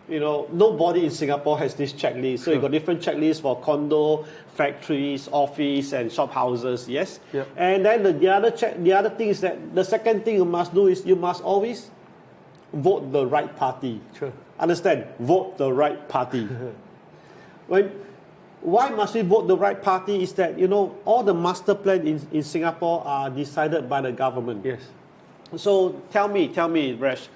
Nobody in Singapore has this checklist. So you got different checklists for condo, factories, office, and shop houses. Yes. Yep. And then the other thing is that the second thing you must do is you must always vote the right party. Sure. Understand? Vote the right party. Why must we vote the right party is that, all the master plan in Singapore are decided by the government. Yes. So tell me, Resh,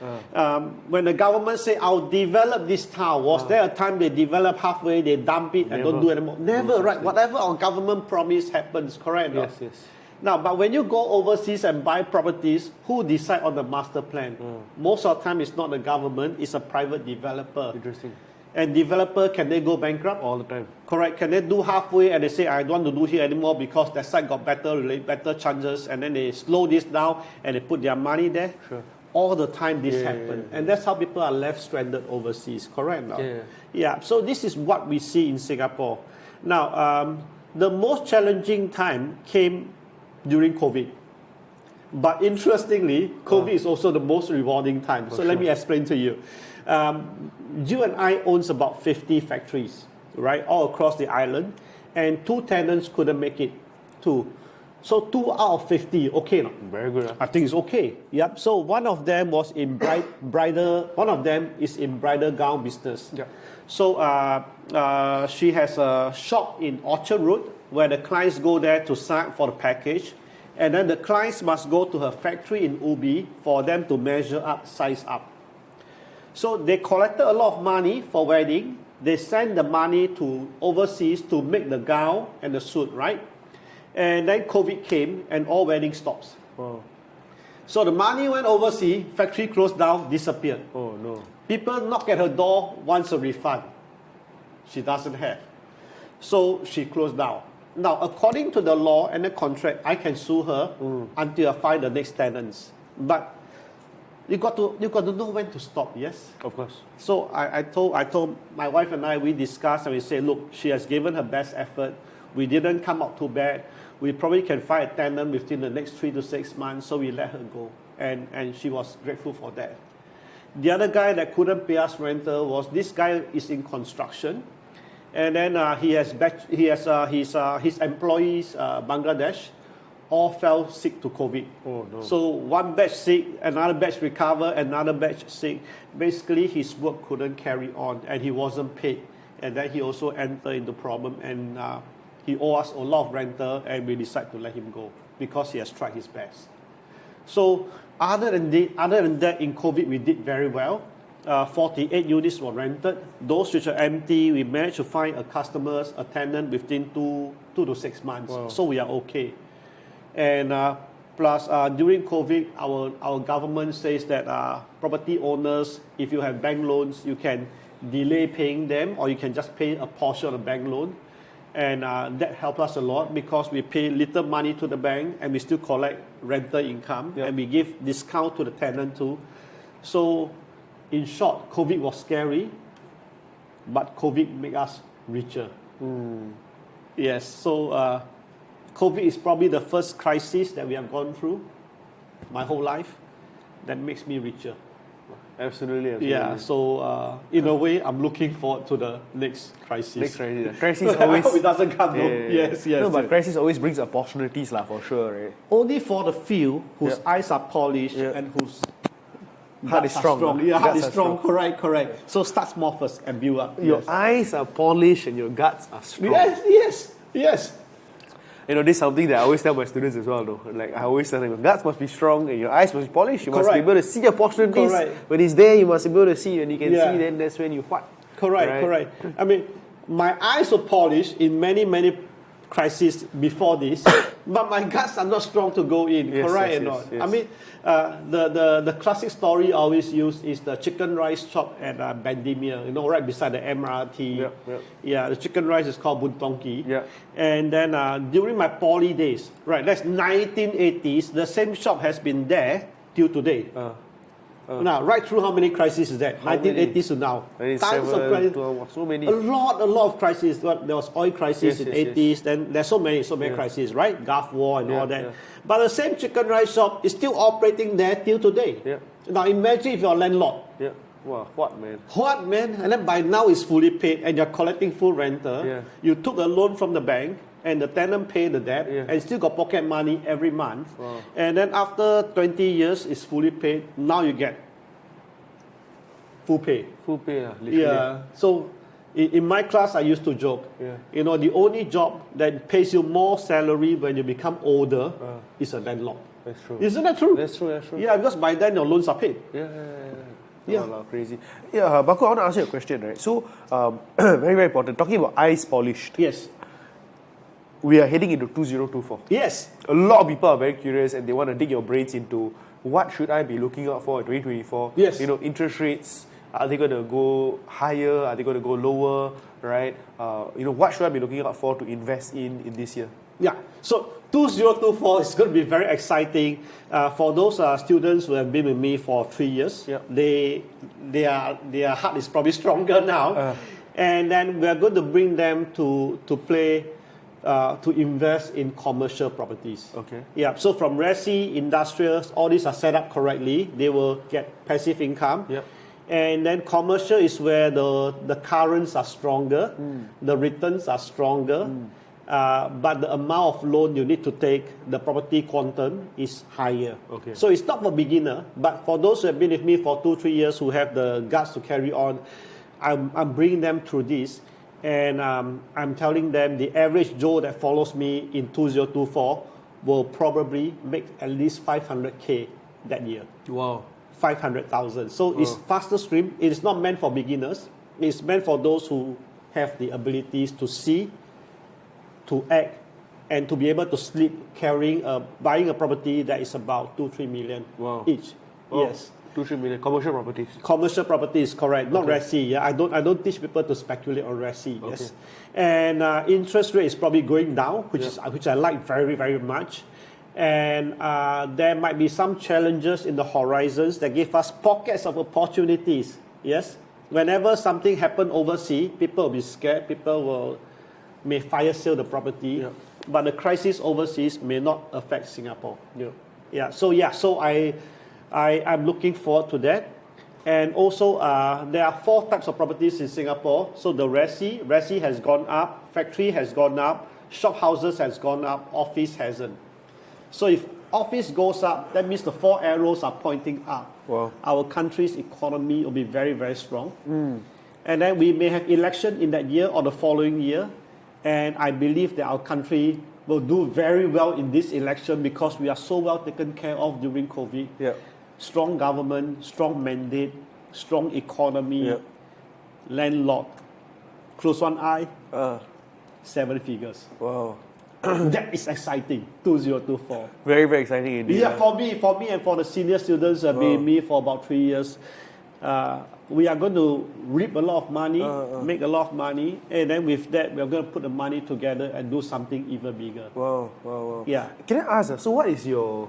when the government say, I'll develop this town, was there a time they develop halfway, they dump it and don't do anymore? Never, right? Whatever our government promise happens, correct? Yes, yes. Now, but when you go overseas and buy properties, who decide on the master plan? Most of the time, it's not the government; it's a private developer. Interesting. And developer, can they go bankrupt? All the time. Correct. Can they do halfway and they say, I don't want to do here anymore because that side got better chances, and then they slow this down and they put their money there? Sure. All the time this happens. And that's how people are left stranded overseas. Correct? No? Yeah. So this is what we see in Singapore. Now, the most challenging time came during COVID. But interestingly, COVID is also the most rewarding time. So let me explain to you. You and I owns about 50 factories, right, all across the island, and 2 tenants couldn't make it. 2. So 2 out of 50, okay no? Very good. I think it's okay. Yep. So one of them was in bridal. One of them is in bridal gown business. Yep. So she has a shop in Orchard Road where the clients go there to sign up for the package, and then the clients must go to her factory in Ubi for them to measure up, size up. So they collected a lot of money for wedding. They sent the money to overseas to make the gown and the suit, right? And then COVID came and all wedding stops. Wow. So the money went overseas, factory closed down, disappeared. Oh no. People knock at her door, wants a refund. She doesn't have. So she closed down. Now, according to the law and the contract, I can sue her until I find the next tenants. But you got to know when to stop, yes? Of course. So I told my wife and I, we discussed and we said, look, she has given her best effort. We didn't come out too bad. We probably can find a tenant within the next 3 to 6 months, so we let her go. And she was grateful for that. The other guy that couldn't pay us rental was this guy is in construction, and then his employees, Bangladesh, all fell sick to COVID. Oh, no. So one batch sick, another batch recover, another batch sick. Basically, his work couldn't carry on, and he wasn't paid. And then he also entered into problem, and he owed us a lot of rental, and we decided to let him go because he has tried his best. So other than that, in COVID, we did very well. 48 units were rented. Those which are empty, we managed to find a tenant within two to 6 months. Wow. So we are okay. And plus, during COVID, our government says that property owners, if you have bank loans, you can delay paying them, or you can just pay a portion of the bank loan. And that helped us a lot because we pay little money to the bank and we still collect rental income, and we give discount to the tenant too. So in short, COVID was scary, but COVID made us richer. Yes, so COVID is probably the first crisis that we have gone through my whole life that makes me richer. Absolutely. Yeah, so in a way, I'm looking forward to the next crisis. Next crisis. Crisis always... I hope it doesn't come. Yes. No, but crisis always brings opportunities for sure, right? Only for the few whose eyes are polished and whose heart is strong. Yeah, heart is strong. Correct. So start small first and build up. Your eyes are polished and your guts are strong. Yes. You know, this is something that I always tell my students as well, though. Like, I always tell them, your guts must be strong and your eyes must be polished. You must be able to see opportunities. When it's there, you must be able to see. When you can see, then that's when you what. Correct. I mean, my eyes were polished in many crises before this, but my guts are not strong to go in. Correct or not? Yes. I mean, the classic story I always use is the chicken rice shop at Bendemeer, right beside the MRT. Yeah, the chicken rice is called Buntongki. Yeah. And then during my poly days, that's 1980s, the same shop has been there till today. Now, right through how many crises is that? 1980s to now. Tons of crises. So many. A lot of crises. There was oil crisis in 80s. Then there's so many crises, right? Gulf War and all that. Yeah. But the same chicken rice shop is still operating there till today. Yeah. Now imagine if you're a landlord. Yeah. Wow, what man? And then by now it's fully paid and you're collecting full rental. Yeah. You took a loan from the bank and the tenant paid the debt and still got pocket money every month. Wow. And then after 20 years it's fully paid. Now you get full pay. Literally. Yeah. So in my class I used to joke, the only job that pays you more salary when you become older is a landlord. That's true. Isn't that true? That's true. Yeah, because by then your loans are paid. Yeah. Oh, crazy. Yeah, Marko, I want to ask you a question, right? So, very, very important. Talking about eyes polished. Yes. We are heading into 2024. Yes. A lot of people are very curious and they want to dig your brains into what should I be looking out for in 2024. Yes. Interest rates, are they going to go higher? Are they going to go lower? Right? What should I be looking out for to invest in this year? Yeah. So 2024 is going to be very exciting for those students who have been with me for 3 years. Yeah. Their heart is probably stronger now, and then we are going to bring them to play to invest in commercial properties. Okay. Yeah. So from resi, industrials, all these are set up correctly. They will get passive income. Yeah. And then commercial is where the currents are stronger, the returns are stronger. But the amount of loan you need to take, the property quantum is higher. Okay. So it's not for beginner, but for those who have been with me for 2-3 years who have the guts to carry on, I'm bringing them through this, and I'm telling them the average Joe that follows me in 2024 will probably make at least 500K that year. Wow. 500,000. So it's faster stream. It is not meant for beginners. It's meant for those who have the abilities to see, to act, and to be able to sleep buying a property that is about 2-3 million each. Wow. Yes. 2-3 million commercial properties. Commercial properties, correct. Not resi. Yeah, I don't teach people to speculate on resi. Okay. Yes. And interest rate is probably going down, which I like very, very much. And there might be some challenges in the horizons that give us pockets of opportunities. Yes. Whenever something happens overseas, people will be scared. People may fire sale the property, but the crisis overseas may not affect Singapore. So I'm looking forward to that, And also, there are 4 types of properties in Singapore. So the resi has gone up, factory has gone up, shop houses has gone up, office hasn't. So if office goes up, that means the 4 arrows are pointing up. Wow. Our country's economy will be very, very strong. And then we may have election in that year or the following year. And I believe that our country will do very well in this election because we are so well taken care of during COVID. Yeah. Strong government, strong mandate, strong economy, Yeah. landlord. Close one eye, 7 figures. Wow. That is exciting, 2024. Very, very exciting indeed. Yeah, for me and for the senior students, been me for about 3 years, we are going to reap a lot of money, make a lot of money, and then with that, we are going to put the money together and do something even bigger. Wow. Yeah. Can I ask, so what is your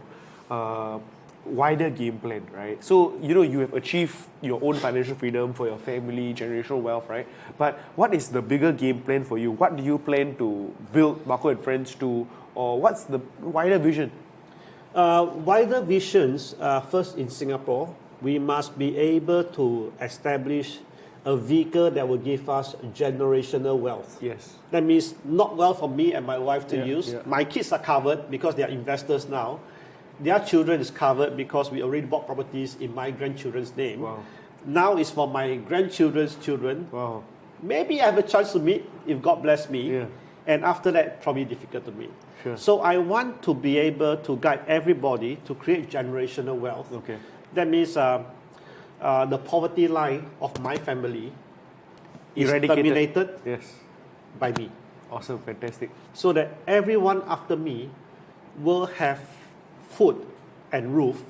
wider game plan, right? So, you have achieved your own financial freedom for your family, generational wealth, right? But what is the bigger game plan for you? What do you plan to build Marko and Friends to, or what's the wider vision? Wider visions, first in Singapore, we must be able to establish a vehicle that will give us generational wealth. Yes. That means not wealth for me and my wife to use. Yeah. My kids are covered because they are investors now. Their children is covered because we already bought properties in my grandchildren's name. Wow. Now it's for my grandchildren's children. Wow. Maybe I have a chance to meet if God bless me. Yeah. And after that, probably difficult to meet. Sure. So I want to be able to guide everybody to create generational wealth. Okay. That means the poverty line of my family is Eradicated. terminated Yes. by me. Awesome. Fantastic. So that everyone after me will have food and roof,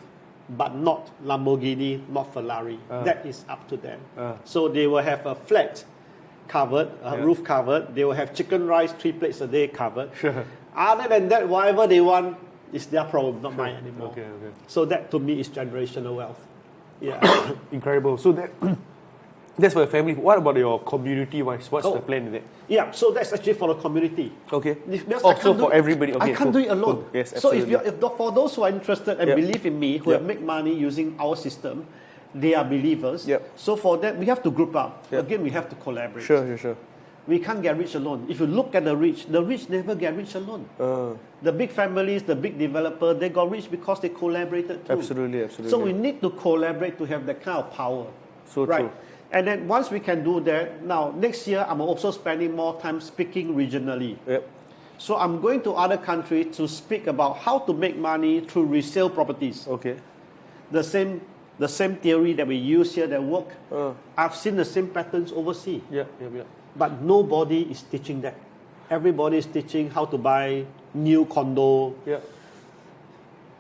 but not Lamborghini, not Ferrari. That is up to them. So they will have a flat covered, roof covered. They will have chicken rice, 3 plates a day covered. Sure. Other than that, whatever they want is their problem, not mine anymore. Okay. So that to me is generational wealth. Yeah. Incredible. So that's for your family. What about your community-wise? What's the plan with it? Yeah, so that's actually for the community. Okay. Because So for everybody. Okay, I can't do it alone. Cool. Yes, so absolutely. for those who are interested and believe in me, who have made money using our system, they are believers. Yep. So for that, we have to group up. Yep. Again, we have to collaborate. Sure. We can't get rich alone. If you look at the rich never get rich alone. The big families, the big developer, they got rich because they collaborated too. Absolutely. So we need to collaborate to have that kind of power. So right? true. And then once we can do that, now next year I'm also spending more time speaking regionally. Yep. So I'm going to other countries to speak about how to make money through resale properties. Okay. The same theory that we use here that work. I've seen the same patterns overseas. Yep. But nobody is teaching that. Everybody is teaching how to buy new condo. Yep.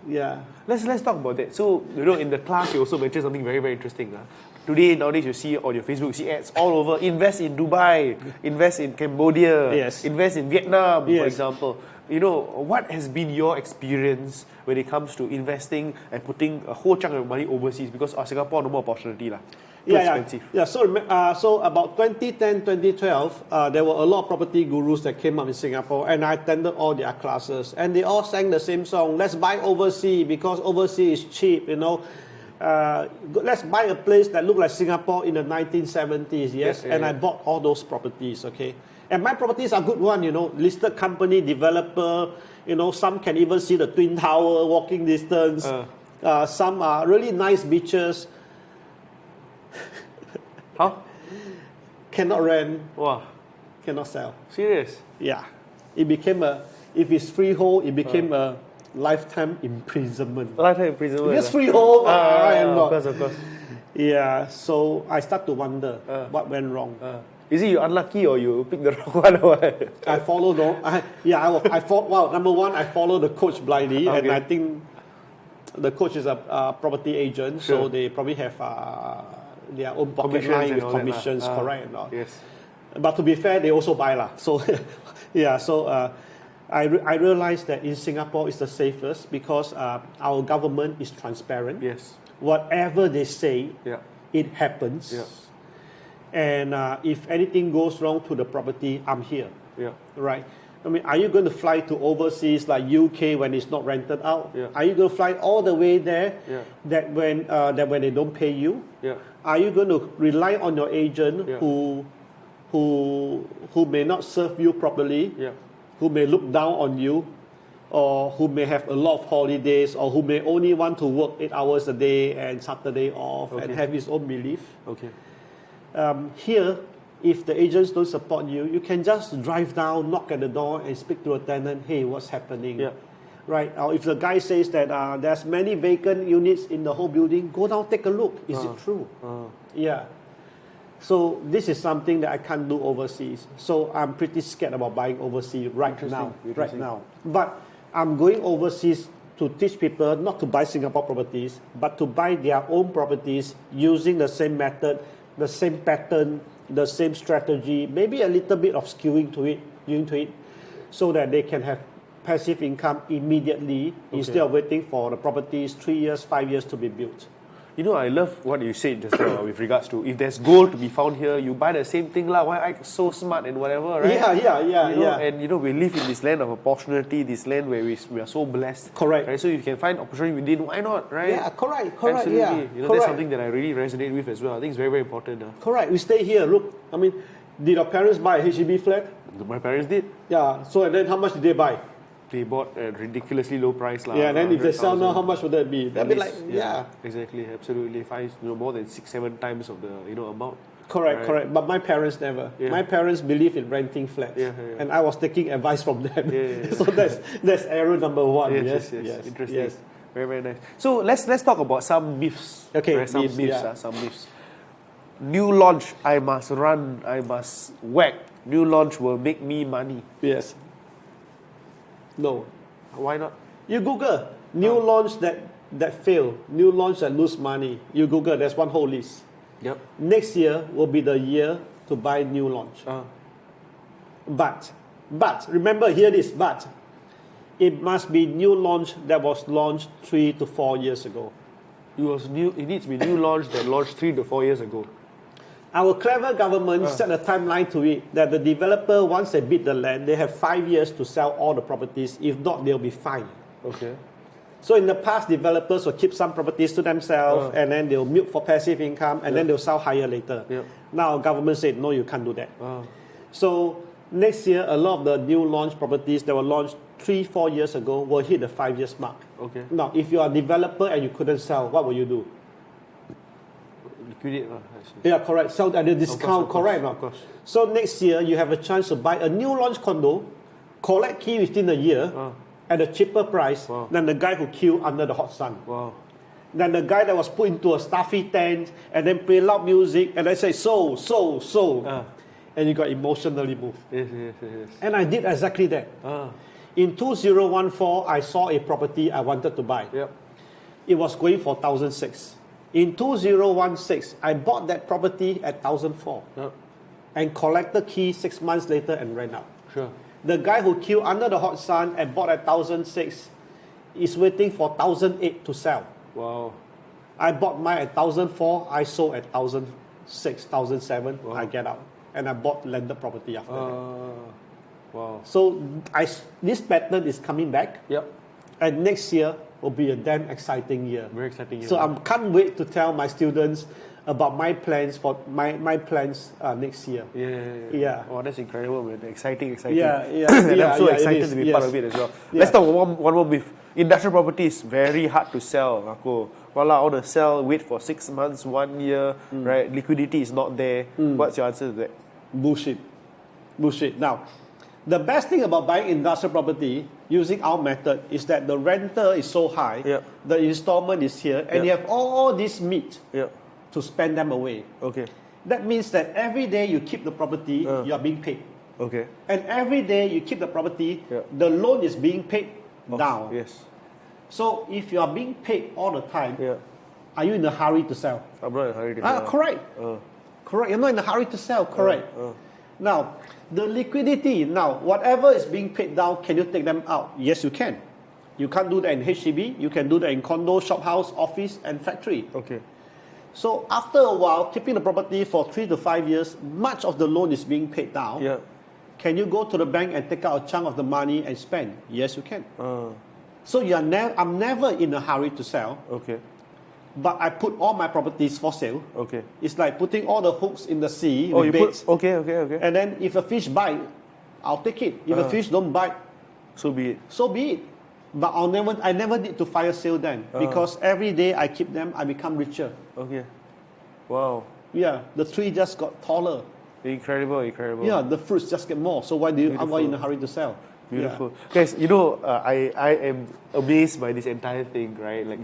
Yeah. Let's talk about that. So, in the class, you also mentioned something very, very interesting. Today, nowadays, you see on your Facebook, you see ads all over. Invest in Dubai, invest in Cambodia, Yes. invest in Vietnam, for Yes. example. What has been your experience when it comes to investing and putting a whole chunk of money overseas? Because Singapore, no more opportunity. Too expensive. Yeah. So about 2010, 2012, there were a lot of property gurus that came up in Singapore, and I attended all their classes, and they all sang the same song. Let's buy overseas because overseas is cheap. Let's buy a place that looked like Singapore in the 1970s. Yes, Yeah. I bought all those properties. Okay, and my properties are good one. Listed company, developer. Some can even see the Twin Tower walking distance. Some are really nice beaches. How? Cannot rent, Wow. cannot sell. Serious? Yeah. If it's freehold, it became a lifetime imprisonment. Lifetime imprisonment. It's freehold. Right or not? Of course. Yeah, so I start to wonder what went wrong. Is it you unlucky or you picked the wrong one or what? I followed, number one, I follow the coach blindly, and Okay. I think the coach is a property agent, so they probably have their own pocket Commissions line and with all that commissions, lah. correct or not? Yes. But to be fair, they also buy lah. So, I realized that in Singapore it's the safest because our government is transparent. Yes. Whatever they say, it happens. Yeah. And if anything goes wrong to the property, I'm here. Yeah. Right. I mean, are you going to fly to overseas like UK when it's not rented out? Yeah. Are you going to fly all the way there Yeah. that when they don't pay you? Yeah. Are you going to rely on your agent Yeah. who may not serve you properly, Yeah. who may look down on you, or who may have a lot of holidays, or who may only want to work 8 hours a day and Saturday off and Okay. have his own belief? Okay. Here, if the agents don't support you, you can just drive down, knock at the door, and speak to a tenant. Hey, what's happening? Yeah. Right. Or if the guy says that there's many vacant units in the whole building, go down, take a look. Is it true? Yeah. So this is something that I can't do overseas. So I'm pretty scared about buying overseas right now. Right now. But I'm going overseas to teach people not to buy Singapore properties, but to buy their own properties using the same method, the same pattern, the same strategy, maybe a little bit of skewing to it, so that they can have passive income immediately instead of waiting for the properties 3 years, 5 years to be built. You know, I love what you said just now with regards to if there's gold to be found here, you buy the same thing lah. Why I so smart and whatever, right? Yeah. And we live in this land of opportunity, this land where we are so blessed. Correct. Right? So if you can find opportunity within, why not, right? Yeah, correct. Absolutely. Yeah. That's something that I really resonate with as well. I think it's very, very important. Correct. We stay here. Look, I mean, did our parents buy a HDB flat? My parents did. Yeah. So and then how much did they buy? They bought at ridiculously low price lah. Yeah. And then if they sell now, how much would that be? That'd be like Exactly, absolutely. More than 6-7 times of the amount. Correct. But my parents never. Yeah. My parents believe in renting flats, and I was taking advice from them. So that's error number one. Yes. Interesting. Yes. Very, very nice. So let's talk about some myths. Okay, right? Some myths, myths. Some myths. New launch, I must run. I must whack. New launch will make me money. Yes. No. Why not? You Google new launch that fail, new launch that lose money. You Google, there's one whole list. Yep. Next year will be the year to buy new launch. But remember, hear this, but it must be new launch that was launched 3 to 4 years ago. It needs to be new launch that launched 3 to 4 years ago. Our clever government set a timeline to it that the developer, once they bid the land, they have 5 years to sell all the properties. If not, they'll be fined. Okay. So in the past, developers will keep some properties to themselves and then they'll milk for passive income and then they'll sell higher later. Now government said, no, you can't do that. So next year, a lot of the new launch properties that were launched 3-4 years ago will hit the 5 years mark. Okay. Now, if you are a developer and you couldn't sell, what will you do? Liquidate. Yeah, correct. Sell at a discount, correct. Of course. So next year, you have a chance to buy a new launch condo, collect key within a year at a cheaper price than the guy who killed under the hot sun. Wow. Than the guy that was put into a stuffy tent and then play loud music and I say, so. And you got emotionally moved. Yes. And I did exactly that. In 2014, I saw a property I wanted to buy. Yep. It was going for 1,006. In 2016, I bought that property at 1,004 and collected key 6 months later and ran out. Sure. The guy who killed under the hot sun and bought at 1,006 is waiting for 1,008 to sell. Wow. I bought mine at 1,004. I sold at 1,006, 1,007. I get out. And I bought landed property after that. Wow. So this pattern is coming back. Yep. And next year will be a damn exciting year. Very exciting year. So I can't wait to tell my students about my plans for my plans next year. Yeah. Oh, that's incredible, man. Exciting. Yeah. And I'm so excited to be part of it as well. Yeah. Let's talk about one more myth. Industrial property is very hard to sell, Marko. Well, I want to sell, wait for 6 months, 1 year, right? Liquidity is not there. What's your answer to that? Bullshit. Now, the best thing about buying industrial property using our method is that the rental is so high, the installment is here, and you have all this meat to spend them away. Okay. That means that every day you keep the property, you are being paid. Okay. And every day you keep the property, the loan is being paid down. Yes. So if you are being paid all the time, are you in a hurry to sell? I'm not in a hurry to sell. Correct. Correct. You're not in a hurry to sell. Correct. Now, the liquidity, whatever is being paid down, can you take them out? Yes, you can. You can't do that in HDB. You can do that in condo, shop house, office, and factory. Okay. So after a while, keeping the property for 3 to 5 years, much of the loan is being paid down. Can you go to the bank and take out a chunk of the money and spend? Yes, you can. So I'm never in a hurry to sell. Okay. But I put all my properties for sale. Okay. It's like putting all the hooks in the sea. Oh, with you baits. put. Okay. And then if a fish bite, I'll take it. If a fish don't bite, So be it. so be it. But I never need to fire sale them because every day I keep them, I become richer. Okay. Wow. Yeah, the tree just got taller. Incredible. Yeah, the fruits just get more. So why are you in a hurry to sell? Beautiful. Guys, I am amazed by this entire thing, right? Like,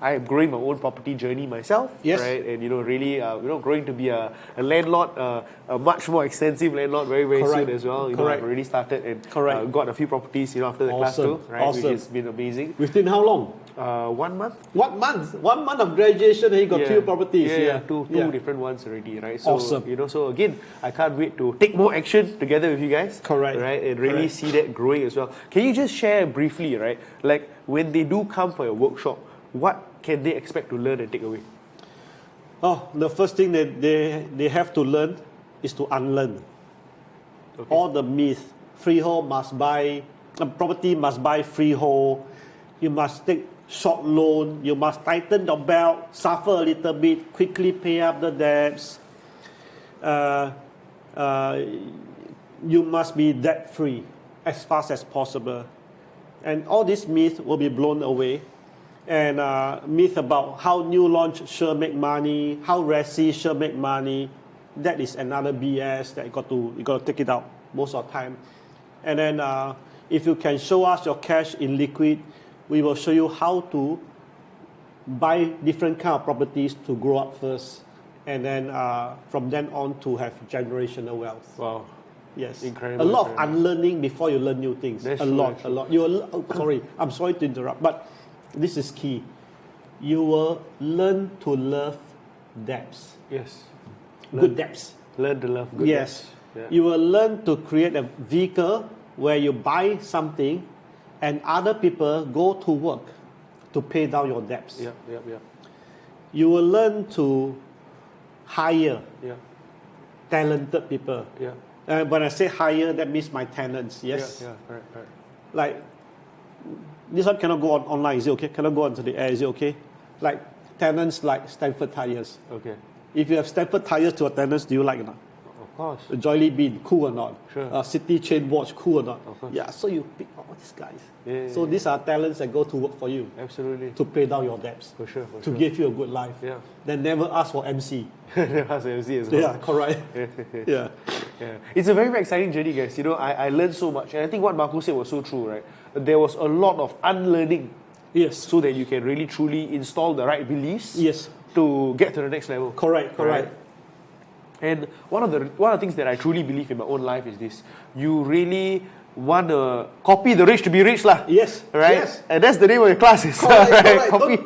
I am growing my own property journey myself, Yes. right? And, really, growing to be a landlord, a much more extensive landlord very, very Correct. soon as well. Correct. I've already started and Correct. got a few properties, after the class too, right? Awesome. Which has been amazing. Within how long? 1 month? What month? 1 month of graduation and you got 2 properties. Yeah, two different ones already, right? So, Awesome. So again, I can't wait to take more action together with you guys. Correct. Right? And really Correct. see that growing as well. Can you just share briefly, right? Like when they do come for your workshop, what can they expect to learn and take away? Oh, the first thing that they have to learn is to unlearn all the myth. Freehold must buy, property must buy freehold. You must take short loan. You must tighten your belt, suffer a little bit, quickly pay up the debts. You must be debt free as fast as possible. And all these myths will be blown away. And myth about how new launch sure make money, how resi sure make money, that is another BS that you got to take it out most of the time. And then if you can show us your cash in liquid, we will show you how to buy different kind of properties to grow up first, and then from then on to have generational wealth. Wow. Yes. Incredible. A lot of unlearning before you learn new things. That's a true, lot. that's true. You will, sorry, I'm sorry to interrupt, but this is key. You will learn to love debts. Yes. Good debts. Learn to love good. Yes. debts. Yeah. You will learn to create a vehicle where you buy something and other people go to work to pay down your debts. Yeah. You will learn to hire Yeah. talented people. Yeah. When I say hire, that means my tenants. Yes. Yeah. Right. Like, this one cannot go on online. Is it okay? Cannot go onto the air. Is it okay? Like tenants like Stanford Tires. Okay. If you have Stanford Tires to your tenants, do you like it or not? Of course. A Jolley Bean, cool or not? Sure. City Chain Watch, cool or not? Of course. Yeah, so you pick all these guys. Yeah, So these are talents that go to work for you Absolutely. to pay down your debts, For sure. to give you a good life. Yeah. Then never ask for MC. That's MC as well. Yeah, correct. Yeah. Yeah. It's a very, very exciting journey, guys. I learned so much. And I think what Marko said was so true, right? There was a lot of unlearning Yes. so that you can really, truly install the right beliefs Yes. to get to the next level. Correct. Right. And one of the things that I truly believe in my own life is this: you really want to copy the rich to be rich, lah. Yes. Right. Yes. And that's the name of your classes. Correct. Right? Correct. Copy.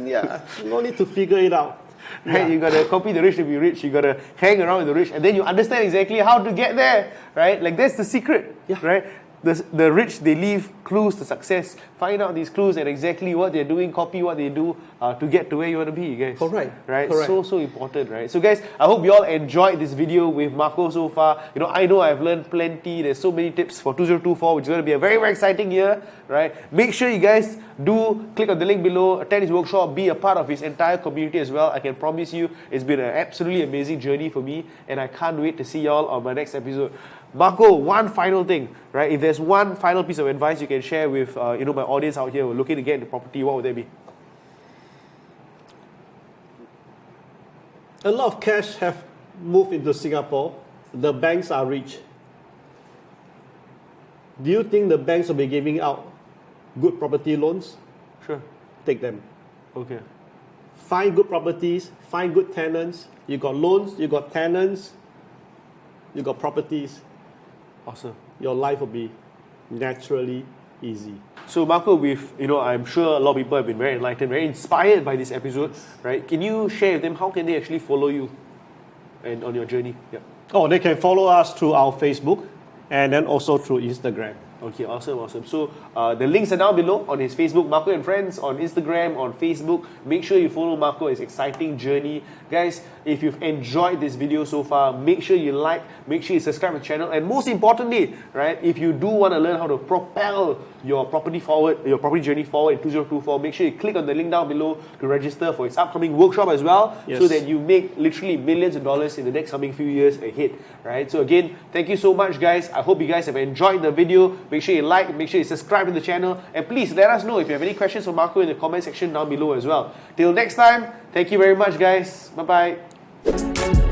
Yeah. No need to figure it out. Right, you gotta copy the rich to be rich. You gotta hang around with the rich, and then you understand exactly how to get there. Right, like that's the secret. Yeah. Right, the rich, they leave clues to success. Find out these clues and exactly what they're doing. Copy what they do to get to where you want to be, guys. Correct. Right. Correct. So important. Right. So, guys, I hope you all enjoyed this video with Marko so far. I know I've learned plenty. There's so many tips for 2024, which is going to be a very, very exciting year. Right. Make sure you guys do click on the link below, attend his workshop, be a part of his entire community as well. I can promise you, it's been an absolutely amazing journey for me, and I can't wait to see y'all on my next episode. Marko, one final thing, right? If there's one final piece of advice you can share with my audience out here who are looking to get into property, what would that be? A lot of cash have moved into Singapore. The banks are rich. Do you think the banks will be giving out good property loans? Sure. Take them. Okay. Find good properties, find good tenants. You got loans, you got tenants, you got properties. Awesome. Your life will be naturally easy. So Marko, I'm sure a lot of people have been very enlightened, very inspired by this episode, right? Can you share with them how can they actually follow you and on your journey? Yeah. Oh, they can follow us through our Facebook and then also through Instagram. Okay, awesome. So the links are down below on his Facebook, Marko and Friends, on Instagram, on Facebook. Make sure you follow Marko, his exciting journey. Guys, if you've enjoyed this video so far, make sure you like, make sure you subscribe to the channel, and most importantly, right, if you do want to learn how to propel your property journey forward in 2024, make sure you click on the link down below to register for his upcoming workshop as well, so that you make literally millions of dollars in the next coming few years ahead, right? So again, thank you so much, guys. I hope you guys have enjoyed the video. Make sure you like, make sure you subscribe to the channel, and please let us know if you have any questions for Marko in the comment section down below as well. Till next time, thank you very much, guys. Bye-bye.